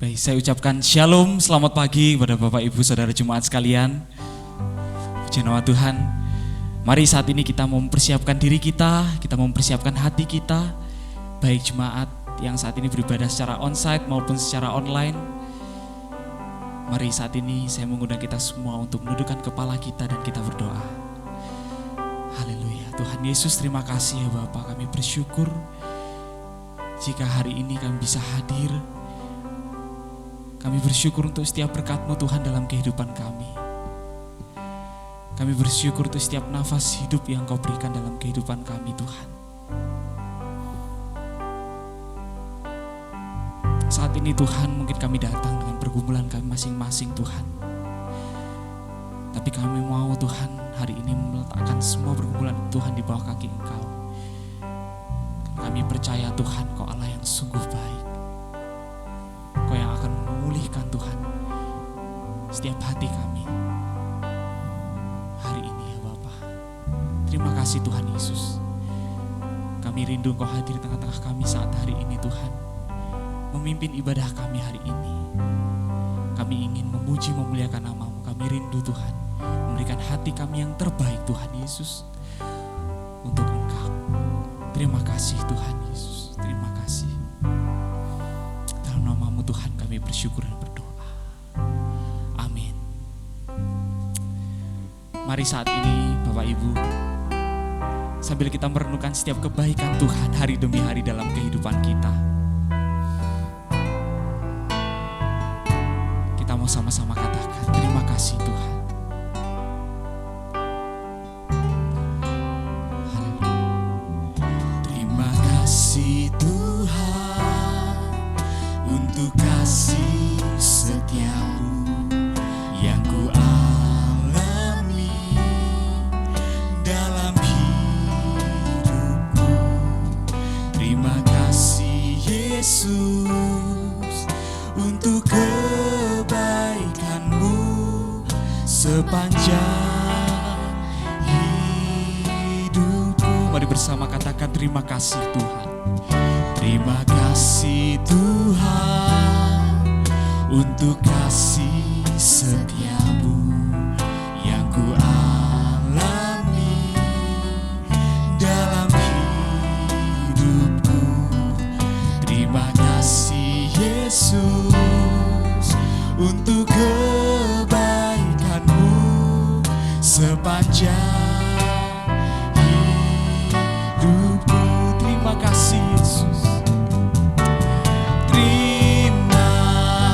Baik, saya ucapkan shalom, selamat pagi kepada Bapak Ibu Saudara Jemaat sekalian. Puji nama Tuhan. Mari saat ini kita mempersiapkan diri kita mempersiapkan hati kita, baik jemaat yang saat ini beribadah secara onsite maupun secara online. Mari saat ini saya mengundang kita semua untuk menundukkan kepala kita dan kita berdoa. Haleluya. Tuhan Yesus, terima kasih ya Bapa, kami bersyukur jika hari ini kami bisa hadir. Kami bersyukur untuk setiap berkat-Mu Tuhan dalam kehidupan kami. Kami bersyukur untuk setiap nafas hidup yang Kau berikan dalam kehidupan kami Tuhan. Saat ini Tuhan, mungkin kami datang dengan pergumulan kami masing-masing Tuhan. Tapi kami mau Tuhan hari ini meletakkan semua pergumulan Tuhan di bawah kaki Engkau. Kami percaya Tuhan, Kau Allah yang sungguh baik. Kau yang akan memulihkan Tuhan setiap hati kami hari ini ya Bapa. Terima kasih Tuhan Yesus. Kami rindu Kau hadir di tengah-tengah kami saat hari ini Tuhan. Memimpin ibadah kami hari ini. Kami ingin memuji memuliakan nama-Mu. Kami rindu Tuhan memberikan hati kami yang terbaik Tuhan Yesus untuk Engkau. Terima kasih Tuhan Yesus. Terima kasih. Dalam nama-Mu Tuhan kami bersyukur dan berdoa. Amin. Mari saat ini Bapak Ibu, sambil kita merenungkan setiap kebaikan Tuhan hari demi hari dalam kehidupan kita, kita mau sama-sama katakan terima kasih Tuhan. Terima kasih Tuhan untuk kasih setia-Mu yang ku alami dalam hidupku. Terima kasih Yesus untuk kebaikan-Mu sepanjang hidupku. Mari bersama katakan terima kasih Tuhan. Terima kasih Tuhan untuk kasih setia-Mu yang ku alami dalam hidupku. Terima kasih Yesus untuk kebaikan-Mu sepanjang hidupku. Terima kasih Yesus. Terima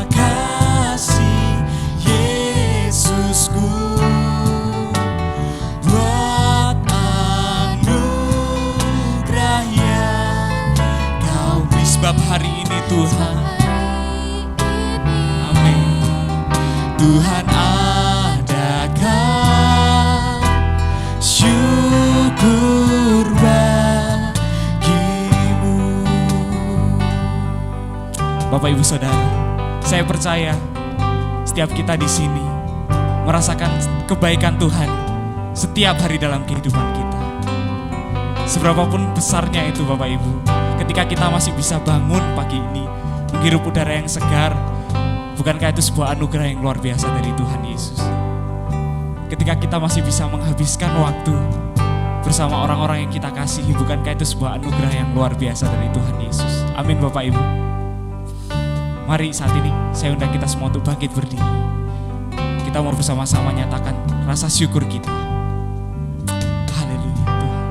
kasih Yesusku buat anugerah yang Kau beri. Sebab hari ini Tuhan, amin, Tuhan adakan syukur bagimu. Bapak Ibu Saudara, saya percaya setiap kita di sini merasakan kebaikan Tuhan setiap hari dalam kehidupan kita. Seberapapun besarnya itu Bapak Ibu, ketika kita masih bisa bangun pagi ini, menghirup udara yang segar, bukankah itu sebuah anugerah yang luar biasa dari Tuhan Yesus? Ketika kita masih bisa menghabiskan waktu bersama orang-orang yang kita kasihi, bukankah itu sebuah anugerah yang luar biasa dari Tuhan Yesus? Amin Bapak Ibu. Mari saat ini saya undang kita semua untuk bangkit berdiri. Kita mau bersama-sama nyatakan rasa syukur kita. Haleluya Tuhan.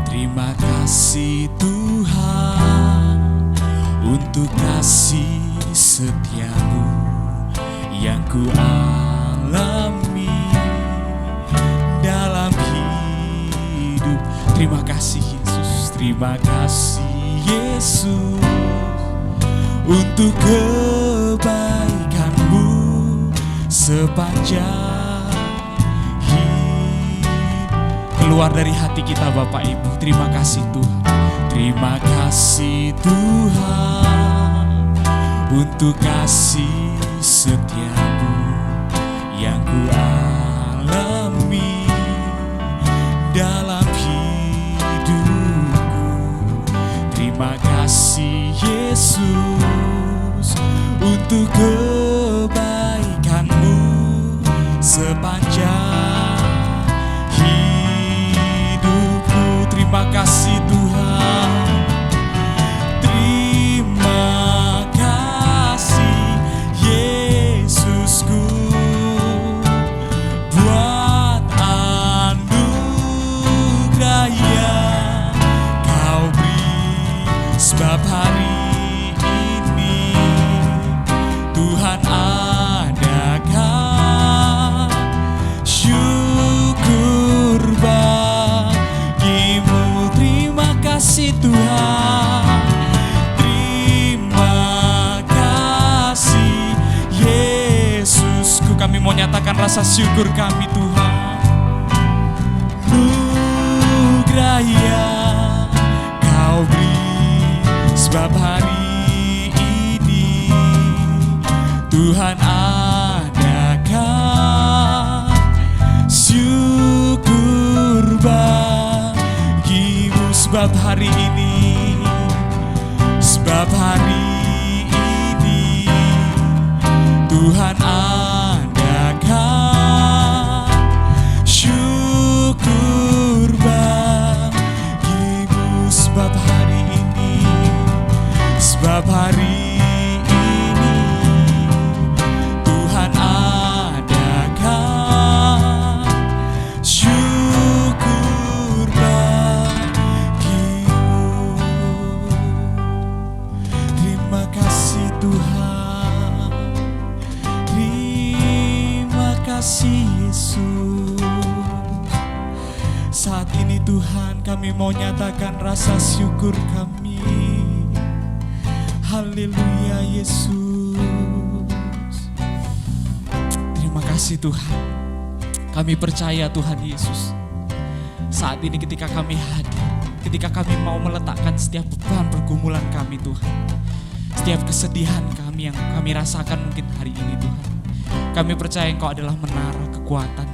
Terima kasih Tuhan untuk kasih setia-Mu yang ku alami dalam hidup. Terima kasih Yesus. Terima kasih Yesus untuk kebaikan-Mu sepanjang hidup. Keluar dari hati kita Bapak Ibu, terima kasih Tuhan. Terima kasih Tuhan untuk kasih setia-Mu yang ku alami dalam hidupku. Terima kasih Yesus untuk kebaikan-Mu sepanjang hidupku. Terima kasih Tuhan. Terima kasih Yesusku buat anugerah yang Kau beri. Sebab hari ini Tuhan adakan syukur bagi-Mu. Terima kasih Tuhan. Terima kasih Yesusku. Kami mau nyatakan rasa syukur kami Tuhan. Nugrah yang Kau beri. Sebab hari ini Tuhan adakan syukur bagi-Mu. Sebab hari ini, sebab hari ini Tuhan adakan syukur bagi-Mu. Sebab hari ini, sebab hari ini Tuhan adakan syukur bagi-Mu. Terima kasih Tuhan. Terima kasih Yesus. Saat ini Tuhan, kami mau nyatakan rasa syukur kami. Haleluya Yesus. Terima kasih Tuhan. Kami percaya Tuhan Yesus. Saat ini ketika kami hadir, ketika kami mau meletakkan setiap beban pergumulan kami Tuhan, setiap kesedihan kami yang kami rasakan mungkin hari ini Tuhan, kami percaya Engkau adalah menara kekuatan.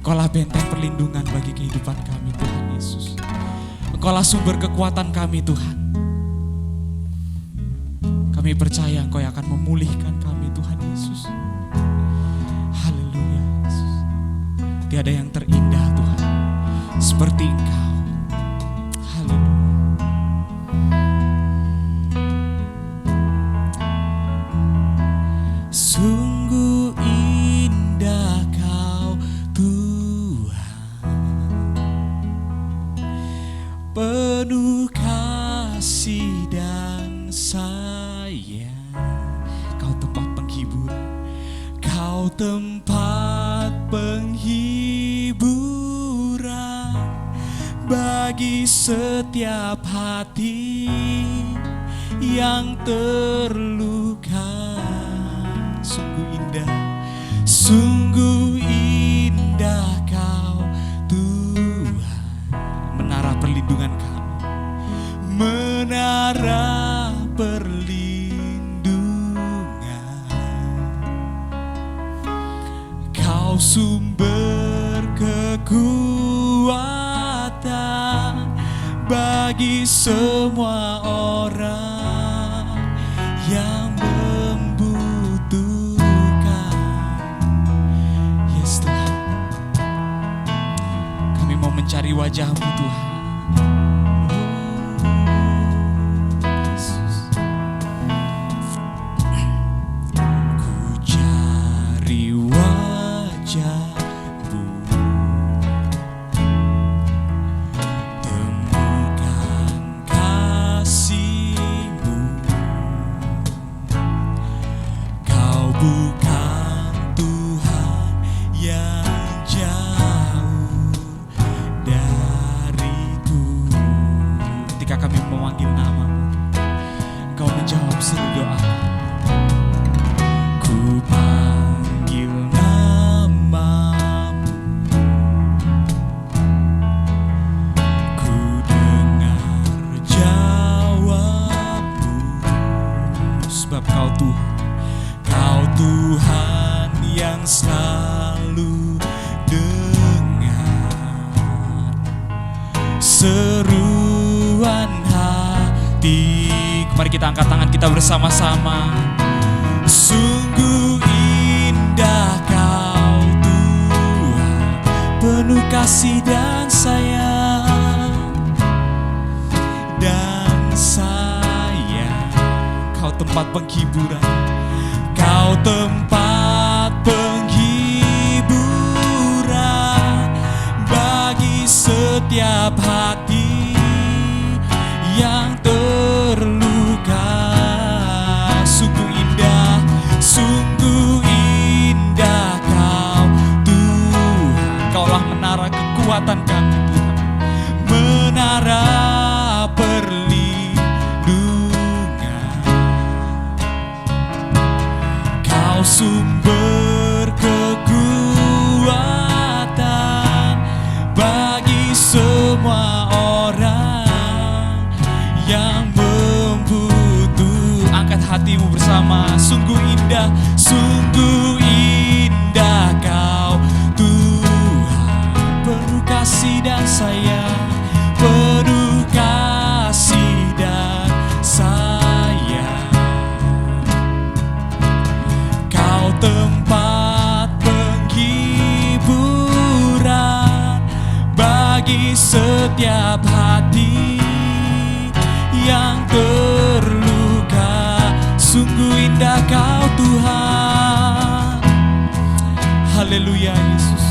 Engkaulah benteng perlindungan bagi kehidupan kami Tuhan Yesus. Engkaulah sumber kekuatan kami Tuhan. Kami percaya Engkau yang akan memulihkan kami Tuhan Yesus. Haleluya Yesus. Tiada yang terindah Tuhan seperti Engkau. Haleluya. Sungguh indah Kau Tuhan, penuh kasih dan sayang. Kau tempat penghiburan, Kau tempat penghiburan bagi setiap hati yang terluka. Sungguh indah, sungguh indah Kau Tuhan, menara perlindungan kami, menara perlindungan. Kau sumber kekuatan bagi semua orang yang membutuhkan. Yes Tuhan, kami mau mencari wajah-Mu Tuhan. Yesus. Ku cari wajah-Mu, temukan kasih-Mu. Kau bukan Tuhan yang jauh dariku. Ketika kami memanggil nama-Mu, Engkau menjawab seru doa. Ku panggil nama-Mu, ku dengar jawab-Mu. Sebab Kau Tuhan, Kau Tuhan yang selalu dengar seruan hati kita angkat tangan kita bersama-sama. Sungguh indah Kau Tuhan, penuh kasih dan sayang, dan sayang. Kau tempat penghiburan, Kau tempat penghiburan bagi setiap hati yang terluka. Sungguh indah Kau Tuhan. Kaulah menara kekuatan kami Tuhan, menara perlindungan. Kau sumber kekuatan bagi semua orang yang membutuh. Angkat hatimu bersama. Sungguh indah Kau Tuhan, penuh kasih dan sayang, penuh kasih dan sayang. Kau tempat penghiburan bagi setiap hati yang terluka. Sungguh indah Kau Tuhan. Haleluya Yesus.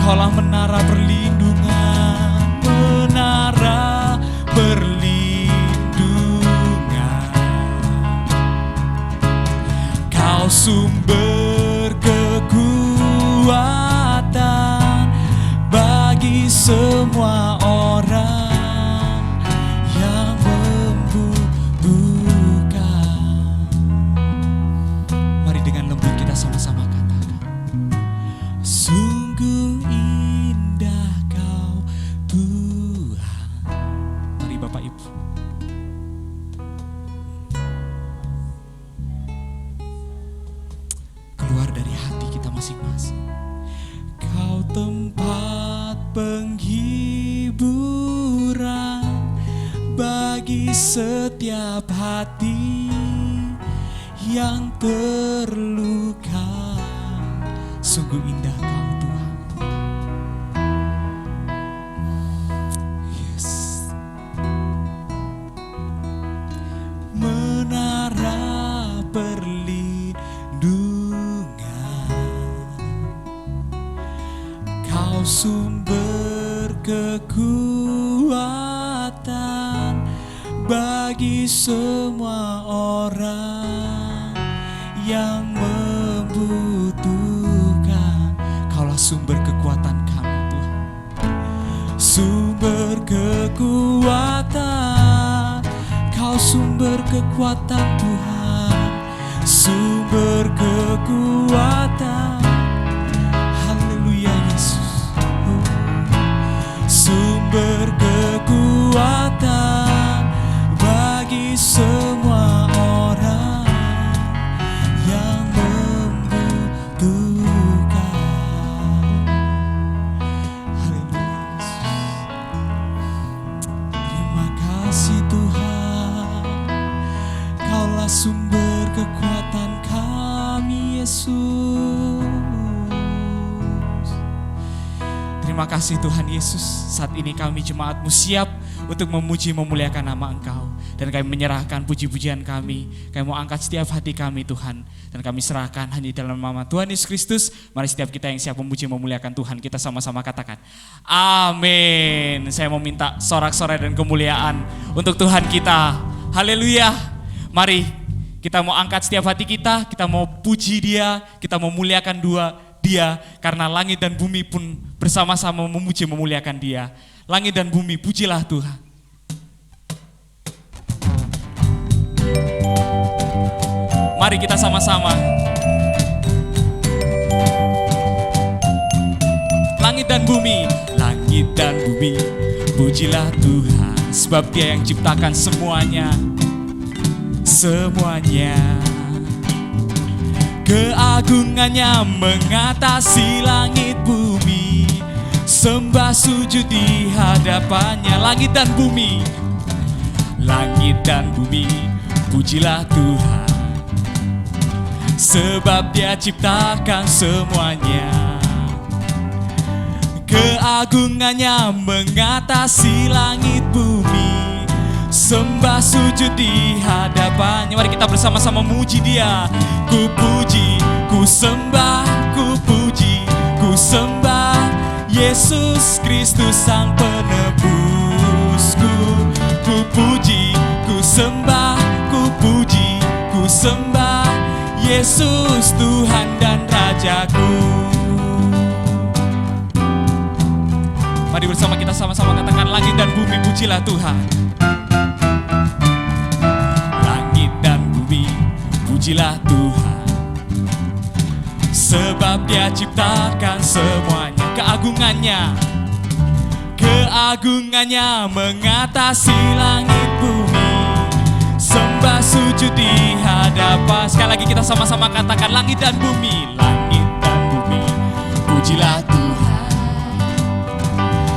Kaulah menara perlindungan, menara perlindungan. Kau sumber kekuatan bagi semua orang yang membutuhkan. Mari dengan lembut kita sama-sama katakan. Sungguh indah Kau Tuhan. Mari Bapak Ibu. Keluar dari hati kita masing-masing. Kau tempat penghiburan bagi setiap hati yang terluka. Sungguh indah Kau Tuhan. Yes. Menara perlindungan, Kau sumber kekuatan bagi semua orang yang membutuhkan. Kaulah sumber kekuatan kami Tuhan, sumber kekuatan. Kau sumber kekuatan Tuhan, sumber kekuatan. Haleluya Yesus. Sumber kekuatan bagi semua orang yang membutuhkan. Haleluya Yesus. Terima kasih Tuhan, Kaulah sumber kekuatan kami Yesus. Terima kasih Tuhan Yesus. Saat ini kami jemaat-Mu siap untuk memuji memuliakan nama Engkau. Dan kami menyerahkan puji-pujian kami. Kami mau angkat setiap hati kami Tuhan. Dan kami serahkan hanya dalam nama Tuhan Yesus Kristus. Mari setiap kita yang siap memuji memuliakan Tuhan, kita sama-sama katakan amin. Saya mau minta sorak-sorai dan kemuliaan untuk Tuhan kita. Haleluya. Mari kita mau angkat setiap hati kita mau puji Dia, kita mau muliakan Dia. Karena langit dan bumi pun bersama-sama memuji memuliakan Dia. Langit dan bumi, pujilah Tuhan. Mari kita sama-sama. Langit dan bumi, pujilah Tuhan, sebab Dia yang ciptakan semuanya. Keagungannya mengatasi langit bumi, sembah sujud di hadapannya. Langit dan bumi bumi, pujilah Tuhan. Sebab Dia ciptakan semuanya, keagungannya mengatasi langit bumi. Sembah sujud di hadapannya. Mari kita bersama-sama muji Dia. Ku puji, ku sembah, ku puji, ku sembah Yesus Kristus Sang Penebusku. Ku puji, ku sembah, ku puji, ku sembah Yesus Tuhan dan Rajaku. Mari bersama kita sama-sama katakan, langit dan bumi pujilah Tuhan. Langit dan bumi pujilah Tuhan. Sebab Dia ciptakan semuanya, keagungannya mengatasi langit bumi. Sembah sujud di hadapan. Sekali lagi kita sama-sama katakan, langit dan bumi pujilah Tuhan.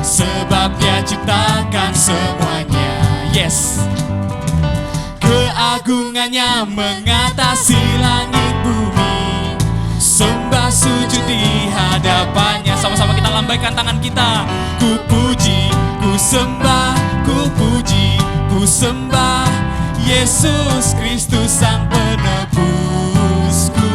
Sebab Dia ciptakan semuanya. Yes. Keagungannya mengatasi langit bumi. Sembah sujud di hadapannya. Sama-sama kita lambaikan tangan kita. Ku puji, ku sembah, ku puji, ku sembah Yesus Kristus Sang Penebusku.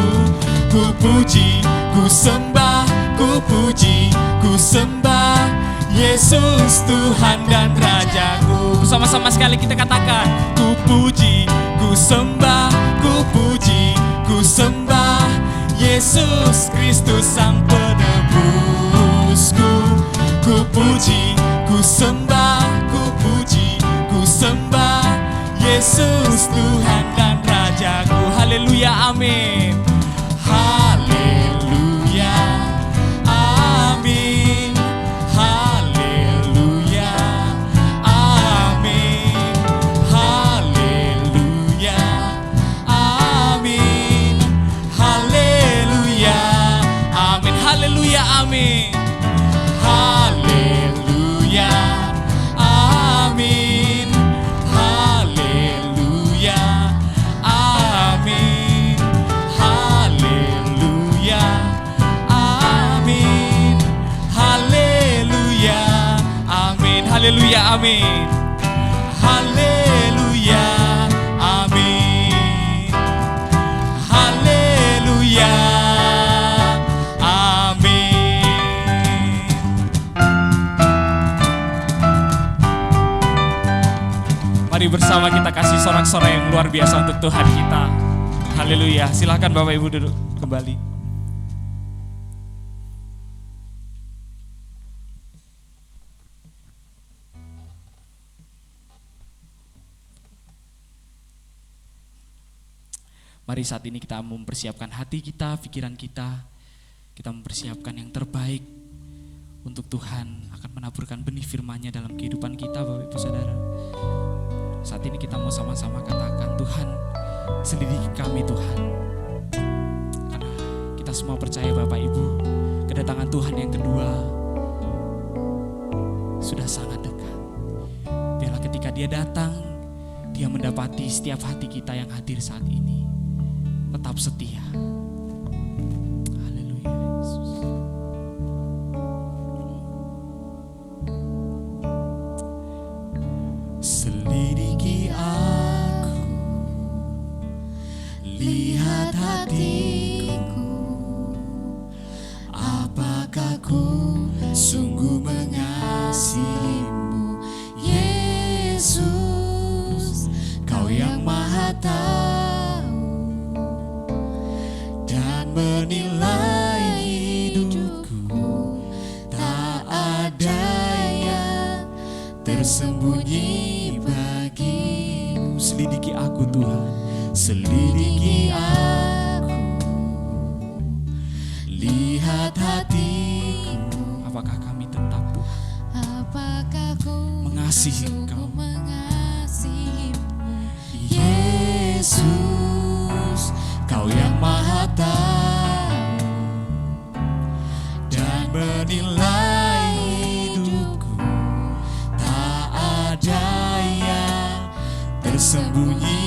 Ku puji, ku sembah, ku puji, ku sembah Yesus Tuhan dan Rajaku. Sama-sama sekali kita katakan, ku puji, ku sembah, ku puji, ku sembah Yesus Kristus Sang Penebusku. Ku puji, ku sembah, ku puji, ku sembah Yesus Tuhan dan Rajaku. Haleluya, amin. Haleluya, amin. Haleluya, amin. Haleluya, amin. Haleluya, amin. Haleluya, amin. Haleluya, amin. Haleluya, amin. Haleluya, amin. Haleluya, amin. Haleluya, amin. Haleluya, amin. Haleluya, amin. Mari bersama kita kasih sorak-sorai yang luar biasa untuk Tuhan kita. Haleluya. Silakan Bapak Ibu duduk kembali. Mari saat ini kita mempersiapkan hati kita, pikiran kita. Kita mempersiapkan yang terbaik untuk Tuhan akan menaburkan benih firman-Nya dalam kehidupan kita, Bapak Ibu Saudara. Saat ini kita mau sama-sama katakan, Tuhan, selidiki kami Tuhan. Karena kita semua percaya Bapak Ibu, kedatangan Tuhan yang kedua sudah sangat dekat. Biarlah ketika Dia datang, Dia mendapati setiap hati kita yang hadir saat ini tetap setia. Haleluya, Yesus. Selidiki aku, lihat hatiku, apakah ku sungguh mengasihimu, Yesus. Kau yang Maha tahu dan menilai hidupku, tak ada yang tersembunyi bagimu. Selidiki aku Tuhan, selidiki aku, lihat hatiku, apakah kami tetap Tuhan, apakah ku mengasihi Engkau, mengasihimu, Yesus. Kau yang Maha tahu dan menilai hidupku, tak ada yang tersembunyi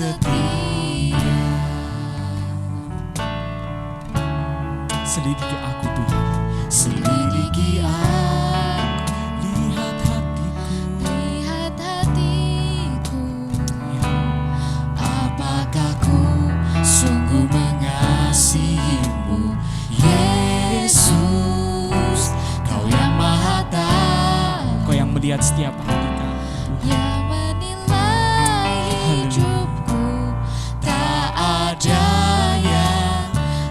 setia. Selidiki aku Tuhan, Selidiki aku, lihat hatiku. lihat hatiku. Ya, Apakah ku sungguh mengasihimu, Yesus? Kau yang maha tahu, Kau yang melihat setiap hati kami Tuhan. yang menilai hidupku. Tak ada yang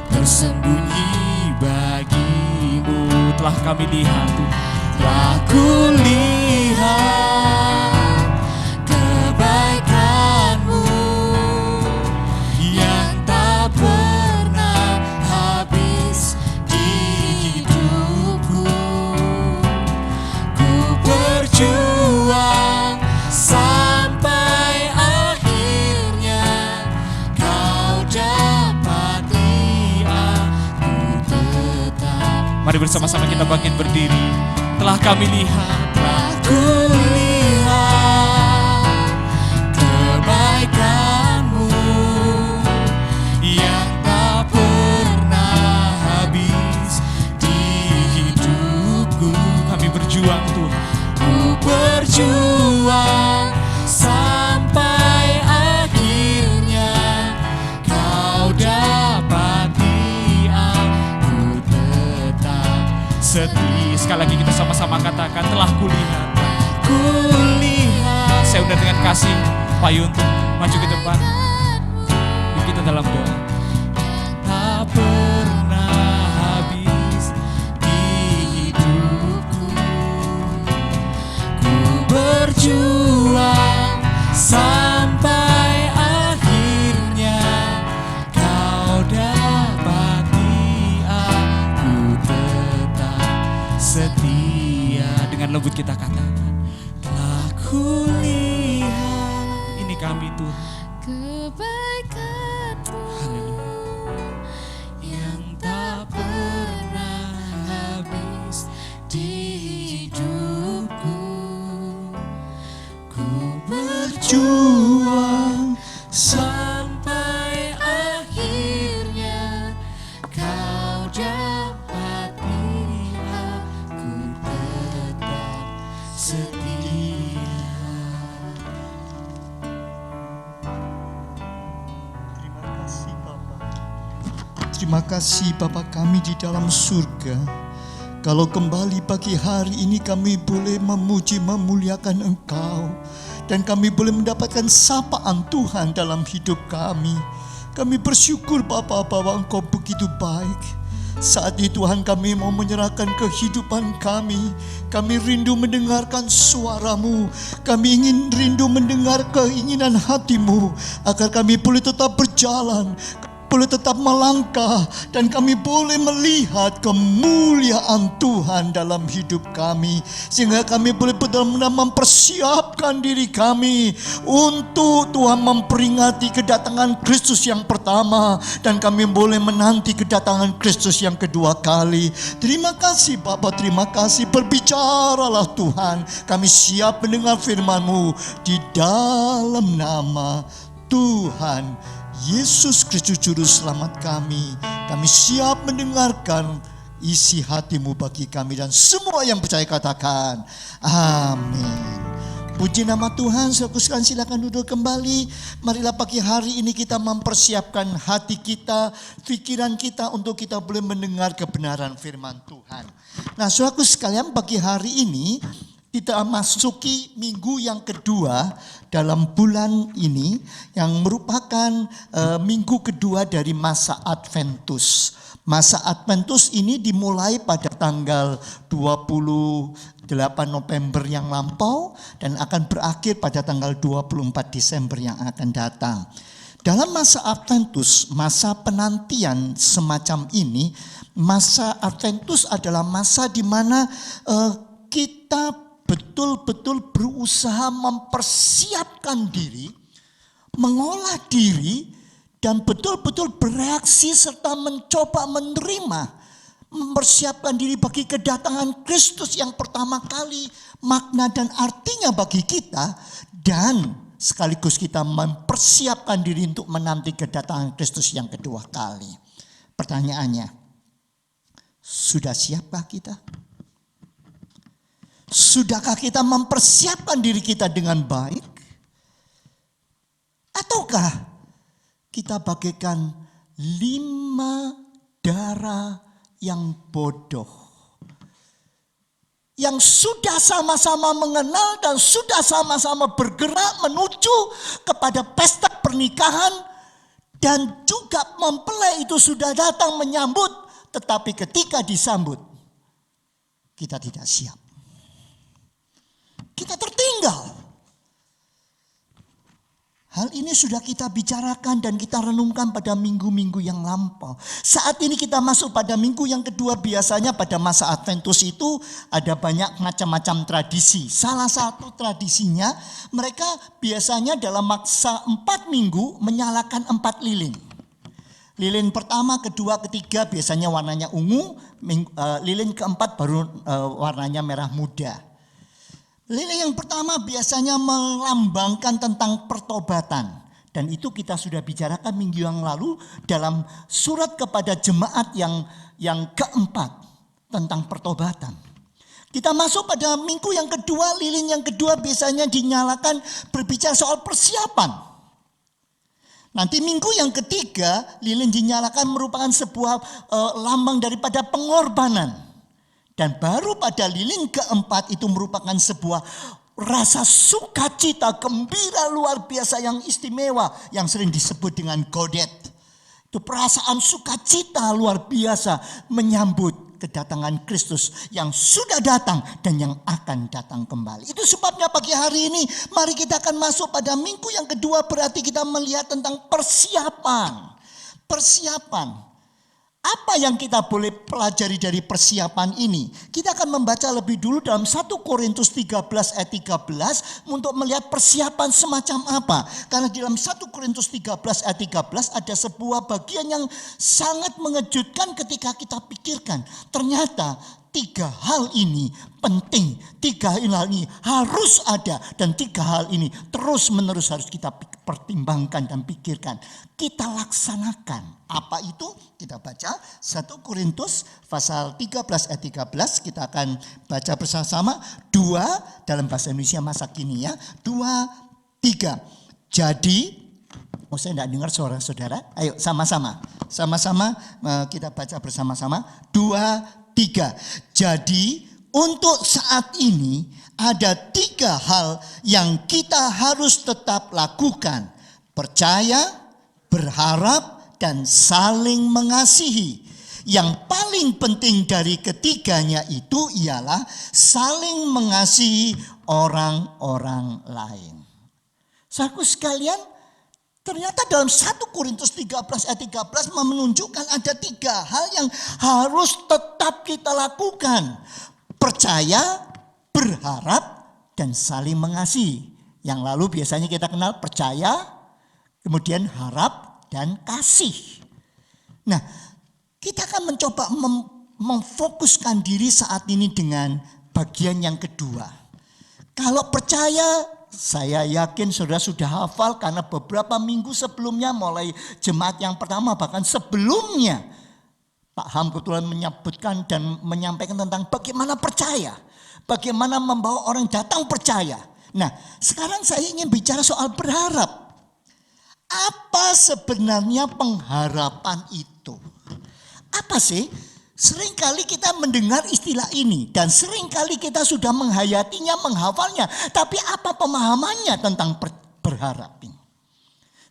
tersembunyi bagimu. Telah kami lihat Tuhan, Telah ku lihat kebaikan-Mu yang tak pernah habis di hidupku. Ku berjuang sampai akhirnya Kau dapati aku tetap. mari bersama-sama kita bangkit berdiri. Telah kami lihat, Telah ku lihat kebaikan-Mu yang tak pernah habis di hidupku. kami berjuang Tuhan. Ku berjuang sampai akhirnya Kau dapati aku tetap Setia. Sekali lagi kita sama-sama katakan, telah kulihat. ku lihat. Saya undang dengan kasih Payu untuk maju ke depan. Yuk kita dalam doa. Tak pernah habis di hidupku. Ku berjuang sampai akhirnya Kau dapati aku tetap Setia. Dengan lembut kita katakan, telah kulihat. Ini kami Tuhan. kebaikan-Mu Haleluya. yang tak pernah habis di hidupku. Ku berjuang sampai akhirnya Kau dapati aku tetap setia. Terima kasih Bapa. Terima kasih Bapa kami di dalam surga. Kalau kembali pagi hari ini kami boleh memuji memuliakan Engkau. Dan kami boleh mendapatkan sapaan Tuhan dalam hidup kami. Kami bersyukur Bapa bahwa Engkau begitu baik. Saat ini Tuhan kami mau menyerahkan kehidupan kami. Kami rindu mendengarkan suara-Mu. Kami ingin rindu mendengar keinginan hati-Mu. Agar kami boleh tetap berjalan, boleh tetap melangkah, dan kami boleh melihat kemuliaan Tuhan dalam hidup kami. Sehingga kami boleh benar-benar mempersiapkan diri kami untuk Tuhan memperingati kedatangan Kristus yang pertama. Dan kami boleh menanti kedatangan Kristus yang kedua kali. Terima kasih Bapa, terima kasih. Berbicaralah Tuhan. Kami siap mendengar firman-Mu di dalam nama Tuhan Yesus Kristus Juru Selamat kami. Kami siap mendengarkan isi hati-Mu bagi kami. Dan semua yang percaya katakan amin. Puji nama Tuhan. Saudara silakan duduk kembali. Marilah pagi hari ini kita mempersiapkan hati kita, pikiran kita untuk kita boleh mendengar kebenaran firman Tuhan. Nah saudara sekalian, pagi hari ini kita masuki minggu yang kedua dalam bulan ini, yang merupakan minggu kedua dari masa Adventus. Masa Adventus ini dimulai pada tanggal 28 November yang lampau dan akan berakhir pada tanggal 24 Desember yang akan datang. Dalam masa Adventus, masa penantian semacam ini, masa Adventus adalah masa di mana kita betul-betul berusaha mempersiapkan diri, mengolah diri, dan betul-betul bereaksi serta mencoba menerima, mempersiapkan diri bagi kedatangan Kristus yang pertama kali, makna dan artinya bagi kita. Dan sekaligus kita mempersiapkan diri untuk menanti kedatangan Kristus yang kedua kali. Pertanyaannya, sudah siapkah kita? Sudahkah kita mempersiapkan diri kita dengan baik? Ataukah kita bagaikan 5 darah yang bodoh? Yang sudah sama-sama mengenal dan sudah sama-sama bergerak menuju kepada pesta pernikahan. Dan juga mempelai itu sudah datang menyambut. Tetapi ketika disambut, kita tidak siap. Kita tertinggal. Hal ini sudah kita bicarakan dan kita renungkan pada minggu-minggu yang lampau. Saat ini kita masuk pada minggu yang kedua. Biasanya pada masa Adventus itu ada banyak macam-macam tradisi. Salah satu tradisinya mereka biasanya dalam masa 4 minggu menyalakan 4 lilin. Lilin pertama, kedua, ketiga biasanya warnanya ungu. Lilin keempat baru warnanya merah muda. Lilin yang pertama biasanya melambangkan tentang pertobatan. Dan itu kita sudah bicarakan minggu yang lalu dalam surat kepada jemaat yang keempat tentang pertobatan. Kita masuk pada minggu yang kedua, lilin yang kedua biasanya dinyalakan berbicara soal persiapan. Nanti minggu yang ketiga, lilin dinyalakan merupakan sebuah lambang daripada pengorbanan. Dan baru pada lilin keempat itu merupakan sebuah rasa sukacita, gembira luar biasa yang istimewa. Yang sering disebut dengan godet. Itu perasaan sukacita luar biasa menyambut kedatangan Kristus yang sudah datang dan yang akan datang kembali. Itu sebabnya pagi hari ini mari kita akan masuk pada minggu yang kedua. Berarti kita melihat tentang persiapan. Persiapan. Apa yang kita boleh pelajari dari persiapan ini? Kita akan membaca lebih dulu dalam 1 Korintus 13 ayat 13 untuk melihat persiapan semacam apa. Karena di dalam 1 Korintus 13 ayat 13 ada sebuah bagian yang sangat mengejutkan ketika kita pikirkan. Ternyata 3 hal ini penting, 3 hal ini harus ada, dan 3 hal ini terus menerus harus kita pertimbangkan dan pikirkan. Kita laksanakan. Apa itu? Kita baca 1 Korintus pasal 13 ayat 13. Kita akan baca bersama-sama 2 dalam bahasa Indonesia masa kini ya. 2, 3. Jadi, saya tidak dengar suara saudara. Ayo sama-sama. Sama-sama kita baca bersama-sama. 2, 3. Jadi untuk saat ini ada 3 hal yang kita harus tetap lakukan. Percaya, berharap, dan saling mengasihi. Yang paling penting dari ketiganya itu ialah saling mengasihi orang-orang lain. Saudaraku sekalian, ternyata dalam 1 Korintus 13 ayat 13 menunjukkan ada 3 hal yang harus tetap kita lakukan. Percaya, berharap, dan saling mengasihi. Yang lalu biasanya kita kenal percaya, kemudian harap, dan kasih. Nah, kita akan mencoba memfokuskan diri saat ini dengan bagian yang kedua. Kalau percaya, saya yakin saudara sudah hafal karena beberapa minggu sebelumnya mulai jemaat yang pertama bahkan sebelumnya Pak Ham kebetulan menyebutkan dan menyampaikan tentang bagaimana percaya. Bagaimana membawa orang datang percaya. Nah, sekarang saya ingin bicara soal berharap. Apa sebenarnya pengharapan itu? Apa sih? Seringkali kita mendengar istilah ini dan seringkali kita sudah menghayatinya, menghafalnya. Tapi apa pemahamannya tentang berharap ini?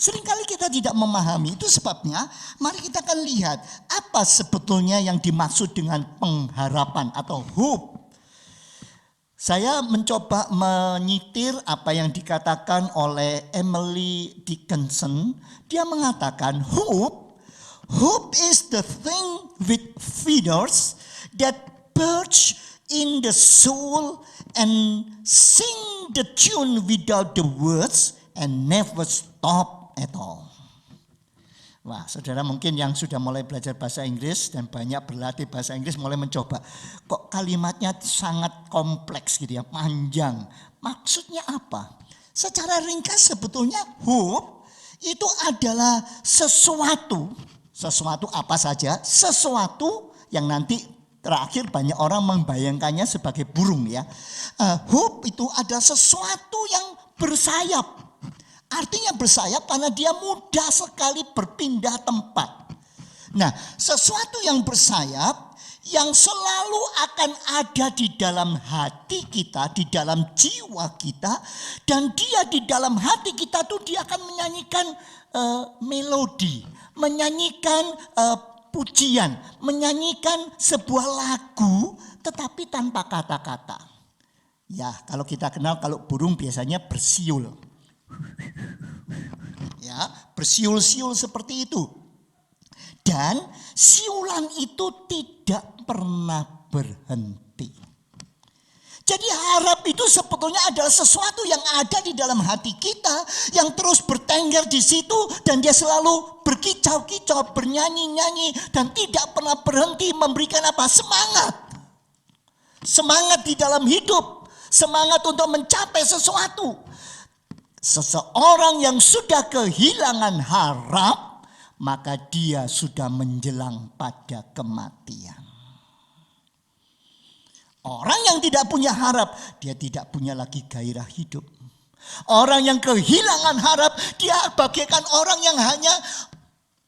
Seringkali kita tidak memahami. Itu sebabnya mari kita akan lihat apa sebetulnya yang dimaksud dengan pengharapan atau hope. Saya mencoba menyitir apa yang dikatakan oleh Emily Dickinson. Dia mengatakan hope is the thing with feathers that perch in the soul and sing the tune without the words and never stop at all. Wah, saudara mungkin yang sudah mulai belajar bahasa Inggris dan banyak berlatih bahasa Inggris mulai mencoba. Kok kalimatnya sangat kompleks gitu ya, panjang. Maksudnya apa? Secara ringkas sebetulnya hope itu adalah sesuatu apa saja, sesuatu yang nanti terakhir banyak orang membayangkannya sebagai burung ya. Hope itu adalah sesuatu yang bersayap. Artinya bersayap karena dia mudah sekali berpindah tempat. Nah, sesuatu yang bersayap yang selalu akan ada di dalam hati kita, di dalam jiwa kita, dan dia di dalam hati kita tuh dia akan menyanyikan melodi, menyanyikan pujian, menyanyikan sebuah lagu tetapi tanpa kata-kata. Ya, kalau kita kenal kalau burung biasanya bersiul. Ya, bersiul-siul seperti itu. Dan siulan itu tidak pernah berhenti. Jadi harap itu sebetulnya adalah sesuatu yang ada di dalam hati kita, yang terus bertengger di situ, dan dia selalu berkicau-kicau, bernyanyi-nyanyi, dan tidak pernah berhenti memberikan apa? Semangat. Semangat di dalam hidup, semangat untuk mencapai sesuatu. Seseorang yang sudah kehilangan harap, maka dia sudah menjelang pada kematian. Orang yang tidak punya harap, dia tidak punya lagi gairah hidup. Orang yang kehilangan harap, dia bagaikan orang yang hanya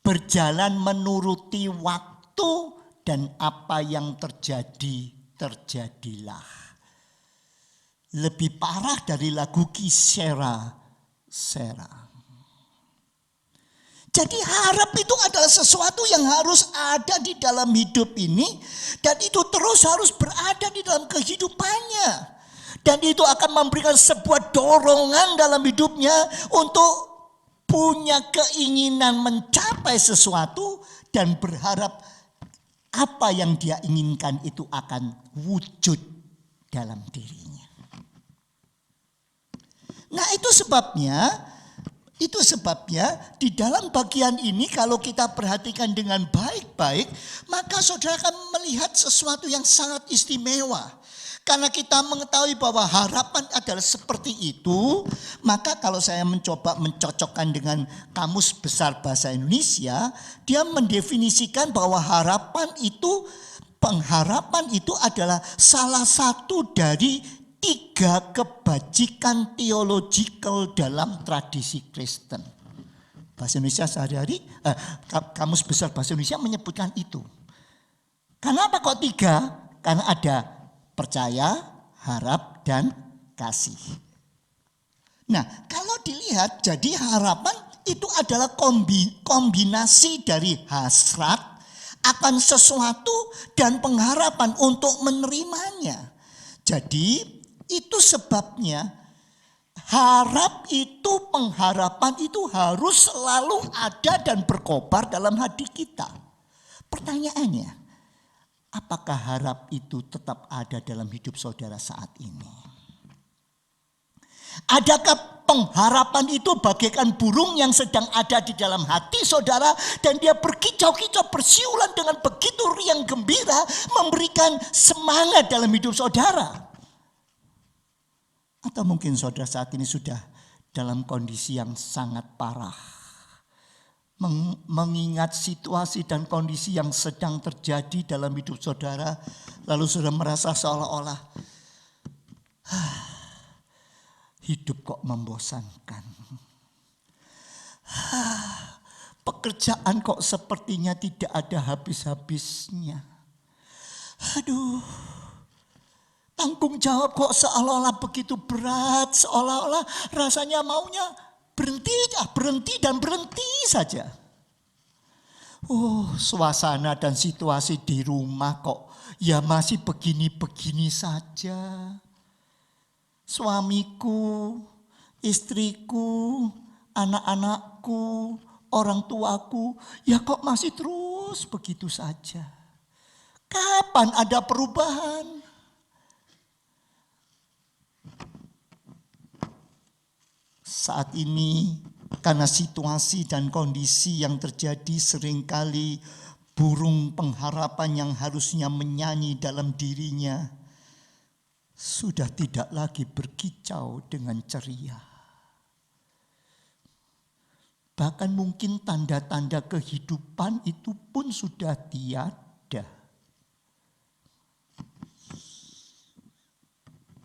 berjalan menuruti waktu, dan apa yang terjadi, terjadilah. Lebih parah dari lagu Kisera. Jadi harap itu adalah sesuatu yang harus ada di dalam hidup ini. Dan itu terus harus berada di dalam kehidupannya. Dan itu akan memberikan sebuah dorongan dalam hidupnya untuk punya keinginan mencapai sesuatu. Dan berharap apa yang dia inginkan itu akan wujud dalam dirinya. Nah itu sebabnya di dalam bagian ini kalau kita perhatikan dengan baik-baik, maka saudara akan melihat sesuatu yang sangat istimewa. Karena kita mengetahui bahwa harapan adalah seperti itu, maka kalau saya mencoba mencocokkan dengan Kamus Besar Bahasa Indonesia, dia mendefinisikan bahwa pengharapan itu adalah salah satu dari 3 kebajikan teologikal dalam tradisi Kristen. Bahasa Indonesia sehari-hari, Kamus Besar Bahasa Indonesia menyebutkan itu. Kenapa kok 3? Karena ada percaya, harap, dan kasih. Nah, kalau dilihat, jadi harapan itu adalah kombinasi dari hasrat akan sesuatu dan pengharapan untuk menerimanya. Jadi, itu sebabnya pengharapan itu harus selalu ada dan berkobar dalam hati kita. Pertanyaannya, apakah harap itu tetap ada dalam hidup saudara saat ini? Adakah pengharapan itu bagaikan burung yang sedang ada di dalam hati saudara dan dia berkicau-kicau bersiulan dengan begitu riang gembira memberikan semangat dalam hidup saudara? Atau mungkin saudara saat ini sudah dalam kondisi yang sangat parah. Mengingat situasi dan kondisi yang sedang terjadi dalam hidup saudara. Lalu saudara merasa seolah-olah hidup kok membosankan. Pekerjaan kok sepertinya tidak ada habis-habisnya. Aduh. Tanggung jawab kok seolah-olah begitu berat, seolah-olah rasanya maunya berhenti dan berhenti saja. Suasana dan situasi di rumah kok ya masih begini-begini saja. Suamiku, istriku, anak-anakku, orang tuaku, ya kok masih terus begitu saja. Kapan ada perubahan? Saat ini karena situasi dan kondisi yang terjadi seringkali burung pengharapan yang harusnya menyanyi dalam dirinya sudah tidak lagi berkicau dengan ceria. bahkan mungkin tanda-tanda kehidupan itu pun sudah tiada.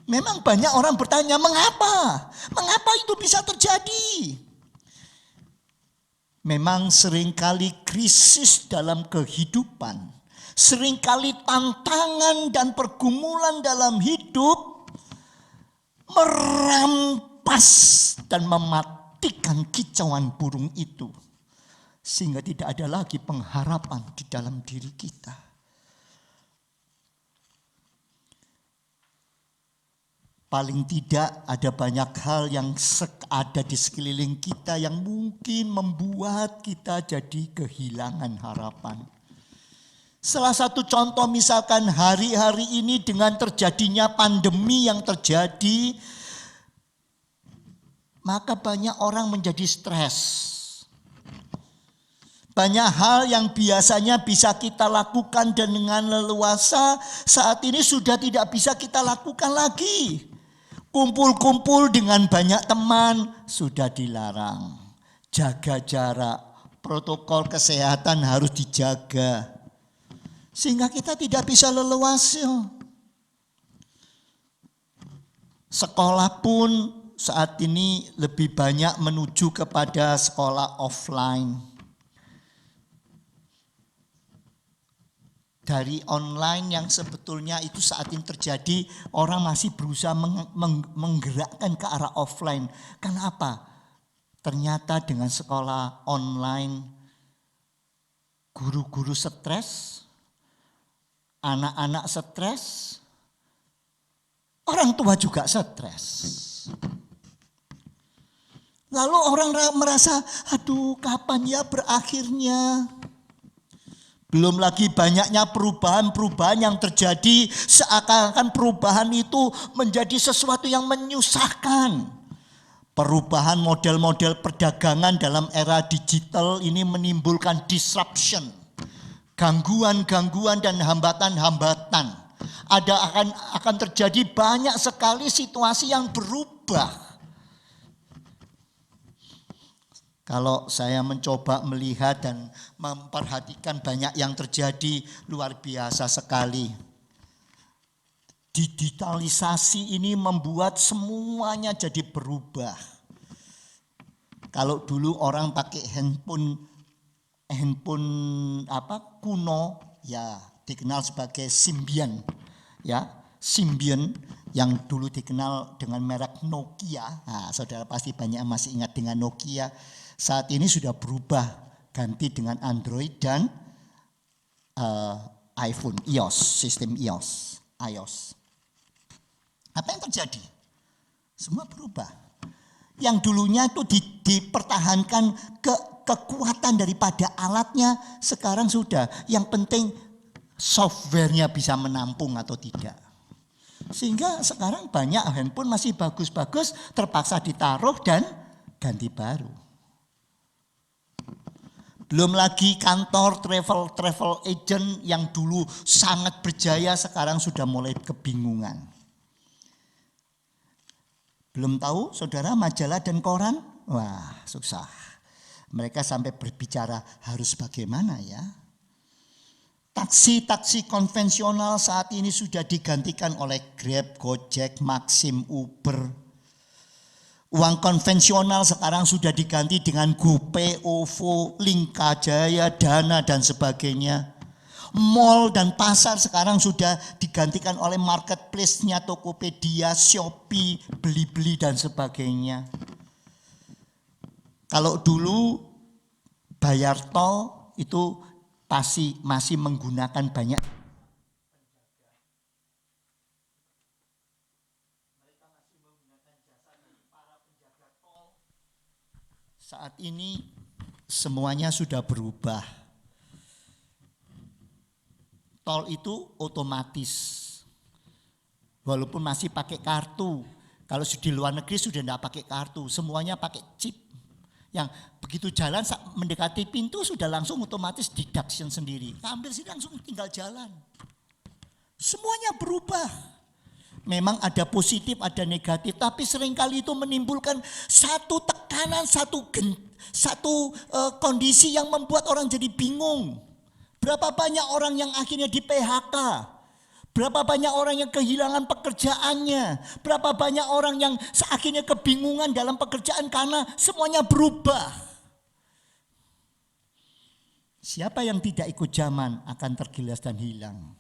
Memang banyak orang bertanya, mengapa? Mengapa itu bisa terjadi? Memang seringkali krisis dalam kehidupan, seringkali tantangan dan pergumulan dalam hidup merampas dan mematikan kicauan burung itu. Sehingga tidak ada lagi pengharapan di dalam diri kita. Paling tidak ada banyak hal yang ada di sekeliling kita yang mungkin membuat kita jadi kehilangan harapan. Salah satu contoh misalkan hari-hari ini dengan terjadinya pandemi yang terjadi, maka banyak orang menjadi stres. Banyak hal yang biasanya bisa kita lakukan dan dengan leluasa saat ini sudah tidak bisa kita lakukan lagi. Kumpul-kumpul dengan banyak teman sudah dilarang. Jaga jarak, protokol kesehatan harus dijaga. Sehingga kita tidak bisa leluasa. Sekolah pun saat ini lebih banyak menuju kepada sekolah offline. Dari online yang sebetulnya itu saat ini terjadi, orang masih berusaha menggerakkan ke arah offline. Kenapa? Ternyata dengan sekolah online, guru-guru stres, anak-anak stres, orang tua juga stres. Lalu orang merasa, aduh kapan ya berakhirnya? Belum lagi banyaknya perubahan-perubahan yang terjadi, seakan-akan perubahan itu menjadi sesuatu yang menyusahkan. Perubahan model-model perdagangan dalam era digital ini menimbulkan disruption, gangguan-gangguan dan hambatan-hambatan. Akan terjadi banyak sekali situasi yang berubah. Kalau saya mencoba melihat dan memperhatikan banyak yang terjadi, luar biasa sekali. Digitalisasi ini membuat semuanya jadi berubah. Kalau dulu orang pakai handphone kuno, ya dikenal sebagai Symbian, ya Symbian yang dulu dikenal dengan merek Nokia. Nah, saudara pasti banyak masih ingat dengan Nokia. Saat ini sudah berubah, ganti dengan Android dan iPhone, sistem iOS. Apa yang terjadi? Semua berubah. Yang dulunya itu dipertahankan kekuatan daripada alatnya, sekarang sudah. Yang penting softwarenya bisa menampung atau tidak. Sehingga sekarang banyak handphone masih bagus-bagus, terpaksa ditaruh dan ganti baru. Belum lagi kantor travel agent yang dulu sangat berjaya sekarang sudah mulai kebingungan. Belum tahu saudara majalah dan koran? Wah susah. Mereka sampai berbicara harus bagaimana ya. Taksi-taksi konvensional saat ini sudah digantikan oleh Grab, Gojek, Maxim, Uber. Uang konvensional sekarang sudah diganti dengan GoPay, OVO, Linkajaya, Dana dan sebagainya. Mall dan pasar sekarang sudah digantikan oleh marketplace-nya Tokopedia, Shopee, beli-beli dan sebagainya. Kalau dulu bayar tol itu masih menggunakan banyak. Saat ini semuanya sudah berubah. Tol itu otomatis. Walaupun masih pakai kartu. Kalau di luar negeri sudah tidak pakai kartu. Semuanya pakai chip. Yang begitu jalan mendekati pintu sudah langsung otomatis deduction sendiri. Ambil sini langsung tinggal jalan. Semuanya berubah. Memang ada positif, ada negatif, tapi seringkali itu menimbulkan satu tekanan, satu kondisi yang membuat orang jadi bingung. Berapa banyak orang yang akhirnya di PHK? Berapa banyak orang yang kehilangan pekerjaannya? Berapa banyak orang yang akhirnya kebingungan dalam pekerjaan karena semuanya berubah? Siapa yang tidak ikut zaman akan tergilas dan hilang.